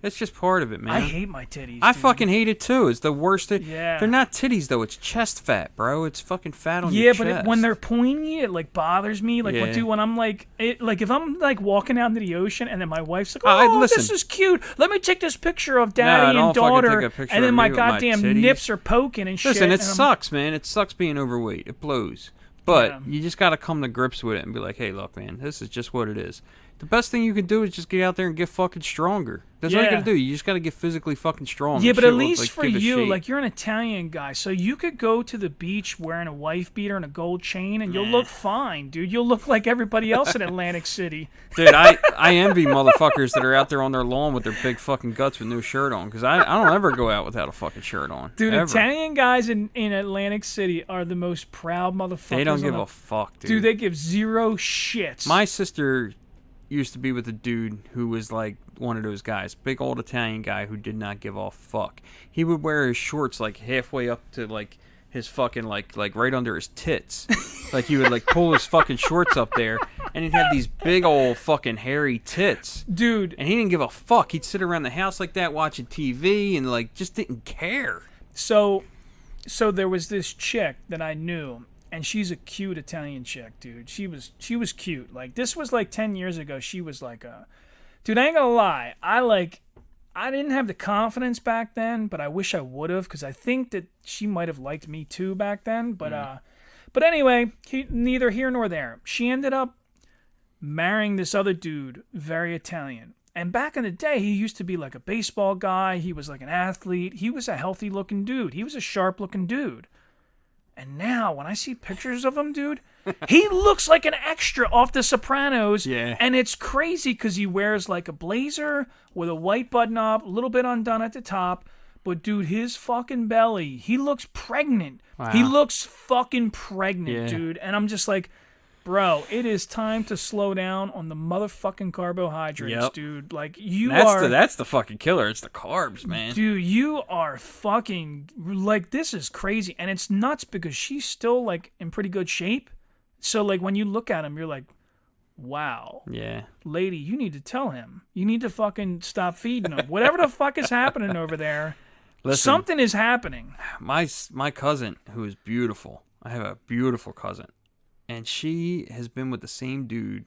[SPEAKER 8] It's just part of it, man.
[SPEAKER 9] I hate my titties.
[SPEAKER 8] I
[SPEAKER 9] dude.
[SPEAKER 8] fucking hate it too. It's the worst.
[SPEAKER 9] Yeah.
[SPEAKER 8] They're not titties though. It's chest fat, bro. It's fucking fat on
[SPEAKER 9] Yeah,
[SPEAKER 8] your
[SPEAKER 9] but
[SPEAKER 8] chest.
[SPEAKER 9] when they're pointy, it like bothers me. Like,
[SPEAKER 8] Yeah.
[SPEAKER 9] dude, when I'm like, if I'm like walking out into the ocean and then my wife's like,
[SPEAKER 8] I-
[SPEAKER 9] "Oh,
[SPEAKER 8] listen.
[SPEAKER 9] this is cute. Let me take this picture of
[SPEAKER 8] No,
[SPEAKER 9] daddy
[SPEAKER 8] don't
[SPEAKER 9] and
[SPEAKER 8] fucking
[SPEAKER 9] daughter,"
[SPEAKER 8] take a picture
[SPEAKER 9] and then
[SPEAKER 8] of
[SPEAKER 9] my
[SPEAKER 8] me with my
[SPEAKER 9] goddamn
[SPEAKER 8] titties.
[SPEAKER 9] nips are poking and shit.
[SPEAKER 8] Listen, it
[SPEAKER 9] and I'm-
[SPEAKER 8] sucks, man. It sucks being overweight. It blows. But
[SPEAKER 9] Yeah.
[SPEAKER 8] you just got to come to grips with it and be like, hey, look, man, this is just what it is. The best thing you can do is just get out there and get fucking stronger. That's all you
[SPEAKER 9] Yeah.
[SPEAKER 8] got to do. You just got to get physically fucking strong.
[SPEAKER 9] Yeah,
[SPEAKER 8] and
[SPEAKER 9] but
[SPEAKER 8] shit
[SPEAKER 9] at
[SPEAKER 8] will,
[SPEAKER 9] least
[SPEAKER 8] like,
[SPEAKER 9] for
[SPEAKER 8] give a
[SPEAKER 9] you,
[SPEAKER 8] shake.
[SPEAKER 9] like you're an Italian guy, so you could go to the beach wearing a wife beater and a gold chain, and you'll look fine, dude. You'll look like everybody else in Atlantic City.
[SPEAKER 8] Dude, I envy motherfuckers that are out there on their lawn with their big fucking guts with no shirt on. Because I don't ever go out without a fucking shirt on.
[SPEAKER 9] Dude,
[SPEAKER 8] ever.
[SPEAKER 9] Italian guys in Atlantic City are the most proud motherfuckers.
[SPEAKER 8] They don't give
[SPEAKER 9] on
[SPEAKER 8] a fuck, dude.
[SPEAKER 9] Dude, they give zero shits.
[SPEAKER 8] My sister used to be with a dude who was like one of those guys, big old Italian guy who did not give a fuck. He would wear his shorts like halfway up to like his fucking like right under his tits. Like he would like pull his fucking shorts up there and he'd have these big old fucking hairy tits.
[SPEAKER 9] Dude,
[SPEAKER 8] And he didn't give a fuck. He'd sit around the house like that watching TV and like just didn't care.
[SPEAKER 9] so there was this chick that I knew, and she's a cute Italian chick, dude. She was cute. Like, this was like 10 years ago. She was like dude, I ain't gonna lie. I didn't have the confidence back then, but I wish I would have, because I think that she might have liked me too back then. But anyway, neither here nor there. She ended up marrying this other dude, very Italian. And back in the day, he used to be like a baseball guy. He was like an athlete. He was a healthy looking dude. He was a sharp looking dude. And now, when I see pictures of him, dude, he looks like an extra off The Sopranos.
[SPEAKER 8] Yeah.
[SPEAKER 9] And it's crazy because he wears like a blazer with a white button up, a little bit undone at the top. But, dude, his fucking belly, he looks pregnant.
[SPEAKER 8] Wow.
[SPEAKER 9] He looks fucking pregnant,
[SPEAKER 8] Yeah.
[SPEAKER 9] dude. And I'm just like, bro, it is time to slow down on the motherfucking carbohydrates,
[SPEAKER 8] Yep.
[SPEAKER 9] dude. Like,
[SPEAKER 8] That's the fucking killer. It's the carbs, man.
[SPEAKER 9] dude, you are fucking, like, this is crazy. And it's nuts because she's still, like, in pretty good shape. So, like, when you look at him, you're like, wow.
[SPEAKER 8] Yeah.
[SPEAKER 9] Lady, you need to tell him. You need to fucking stop feeding him. Whatever the fuck is happening over there,
[SPEAKER 8] Listen,
[SPEAKER 9] something is happening.
[SPEAKER 8] my cousin, who is beautiful. I have a beautiful cousin. And she has been with the same dude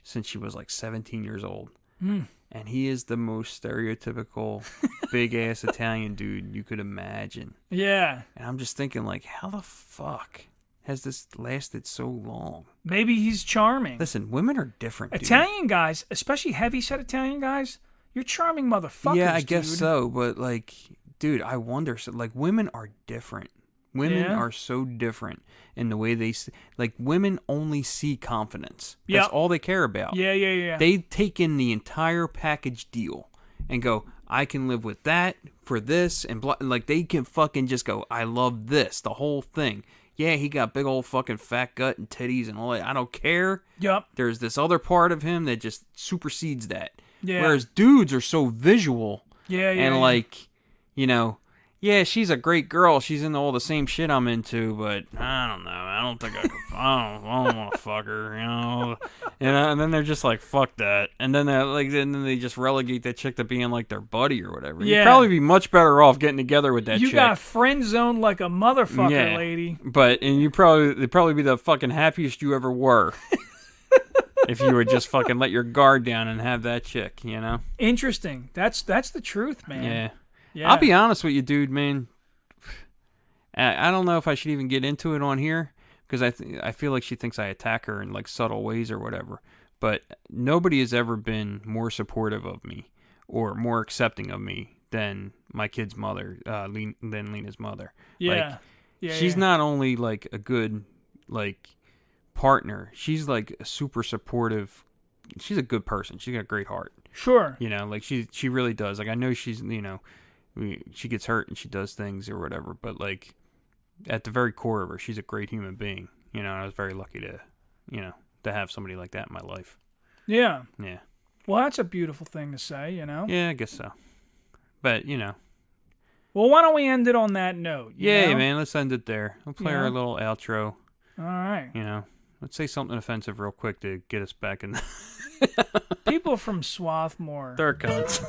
[SPEAKER 8] since she was like 17 years old. And he is the most stereotypical big-ass Italian dude you could imagine.
[SPEAKER 9] Yeah.
[SPEAKER 8] And I'm just thinking, like, how the fuck has this lasted so long?
[SPEAKER 9] Maybe he's charming.
[SPEAKER 8] Listen, women are different, dude.
[SPEAKER 9] Italian guys, especially heavy-set Italian guys, you're charming motherfuckers,
[SPEAKER 8] Yeah, I guess
[SPEAKER 9] dude.
[SPEAKER 8] so. But, like, dude, I wonder. So, like, women are different. Women
[SPEAKER 9] Yeah.
[SPEAKER 8] are so different in the way they like. Women only see confidence. That's
[SPEAKER 9] Yep.
[SPEAKER 8] all they care about.
[SPEAKER 9] Yeah.
[SPEAKER 8] They take in the entire package deal and go, I can live with that for this and blah. Like they can fucking just go, I love this, the whole thing. Yeah, he got big old fucking fat gut and titties and all that. I don't care.
[SPEAKER 9] Yep.
[SPEAKER 8] There's this other part of him that just supersedes that.
[SPEAKER 9] Yeah.
[SPEAKER 8] Whereas dudes are so visual.
[SPEAKER 9] Yeah.
[SPEAKER 8] And like, you know, yeah, she's a great girl. She's into all the same shit I'm into, but I don't know. I don't think I don't want to fuck her, you know. And then they're just like, fuck that. And then then they just relegate that chick to being like their buddy or whatever.
[SPEAKER 9] Yeah.
[SPEAKER 8] You'd probably be much better off getting together with that
[SPEAKER 9] You
[SPEAKER 8] chick.
[SPEAKER 9] got friend zoned like a motherfucker,
[SPEAKER 8] Yeah.
[SPEAKER 9] lady.
[SPEAKER 8] And they'd probably be the fucking happiest you ever were. If you would just fucking let your guard down and have that chick, you know?
[SPEAKER 9] Interesting. That's the truth, man.
[SPEAKER 8] Yeah.
[SPEAKER 9] Yeah.
[SPEAKER 8] I'll be honest with you, dude, man. I don't know if I should even get into it on here because I feel like she thinks I attack her in like subtle ways or whatever. But nobody has ever been more supportive of me or more accepting of me than my kid's mother, than Lena's mother.
[SPEAKER 9] Yeah.
[SPEAKER 8] Like, she's not only like a good like partner, she's like a super supportive. She's a good person. She's got a great heart.
[SPEAKER 9] Sure.
[SPEAKER 8] You know, like she really does. Like I know she's, you know, she gets hurt and she does things or whatever, but like at the very core of her, she's a great human being. You know, I was very lucky to, you know, to have somebody like that in my life.
[SPEAKER 9] Yeah.
[SPEAKER 8] Yeah.
[SPEAKER 9] Well, that's a beautiful thing to say, you know?
[SPEAKER 8] Yeah, I guess so. But, you know.
[SPEAKER 9] Well, why don't we end it on that note?
[SPEAKER 8] Yeah,
[SPEAKER 9] know?
[SPEAKER 8] man, let's end it there. We'll play our little outro.
[SPEAKER 9] All right.
[SPEAKER 8] You know, let's say something offensive real quick to get us back in.
[SPEAKER 9] People from Swarthmore.
[SPEAKER 8] They're cunts.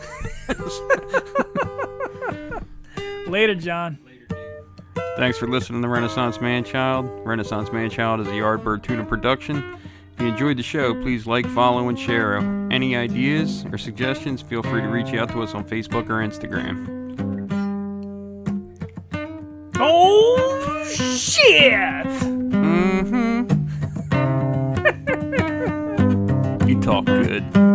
[SPEAKER 9] Later, John.
[SPEAKER 8] Thanks for listening to Renaissance Man-Child. Renaissance Man-Child is a Yardbird Tuna production. If you enjoyed the show, please like, follow, and share. Any ideas or suggestions, feel free to reach out to us on Facebook or Instagram.
[SPEAKER 9] Oh, shit!
[SPEAKER 8] Mm-hmm. You talk good.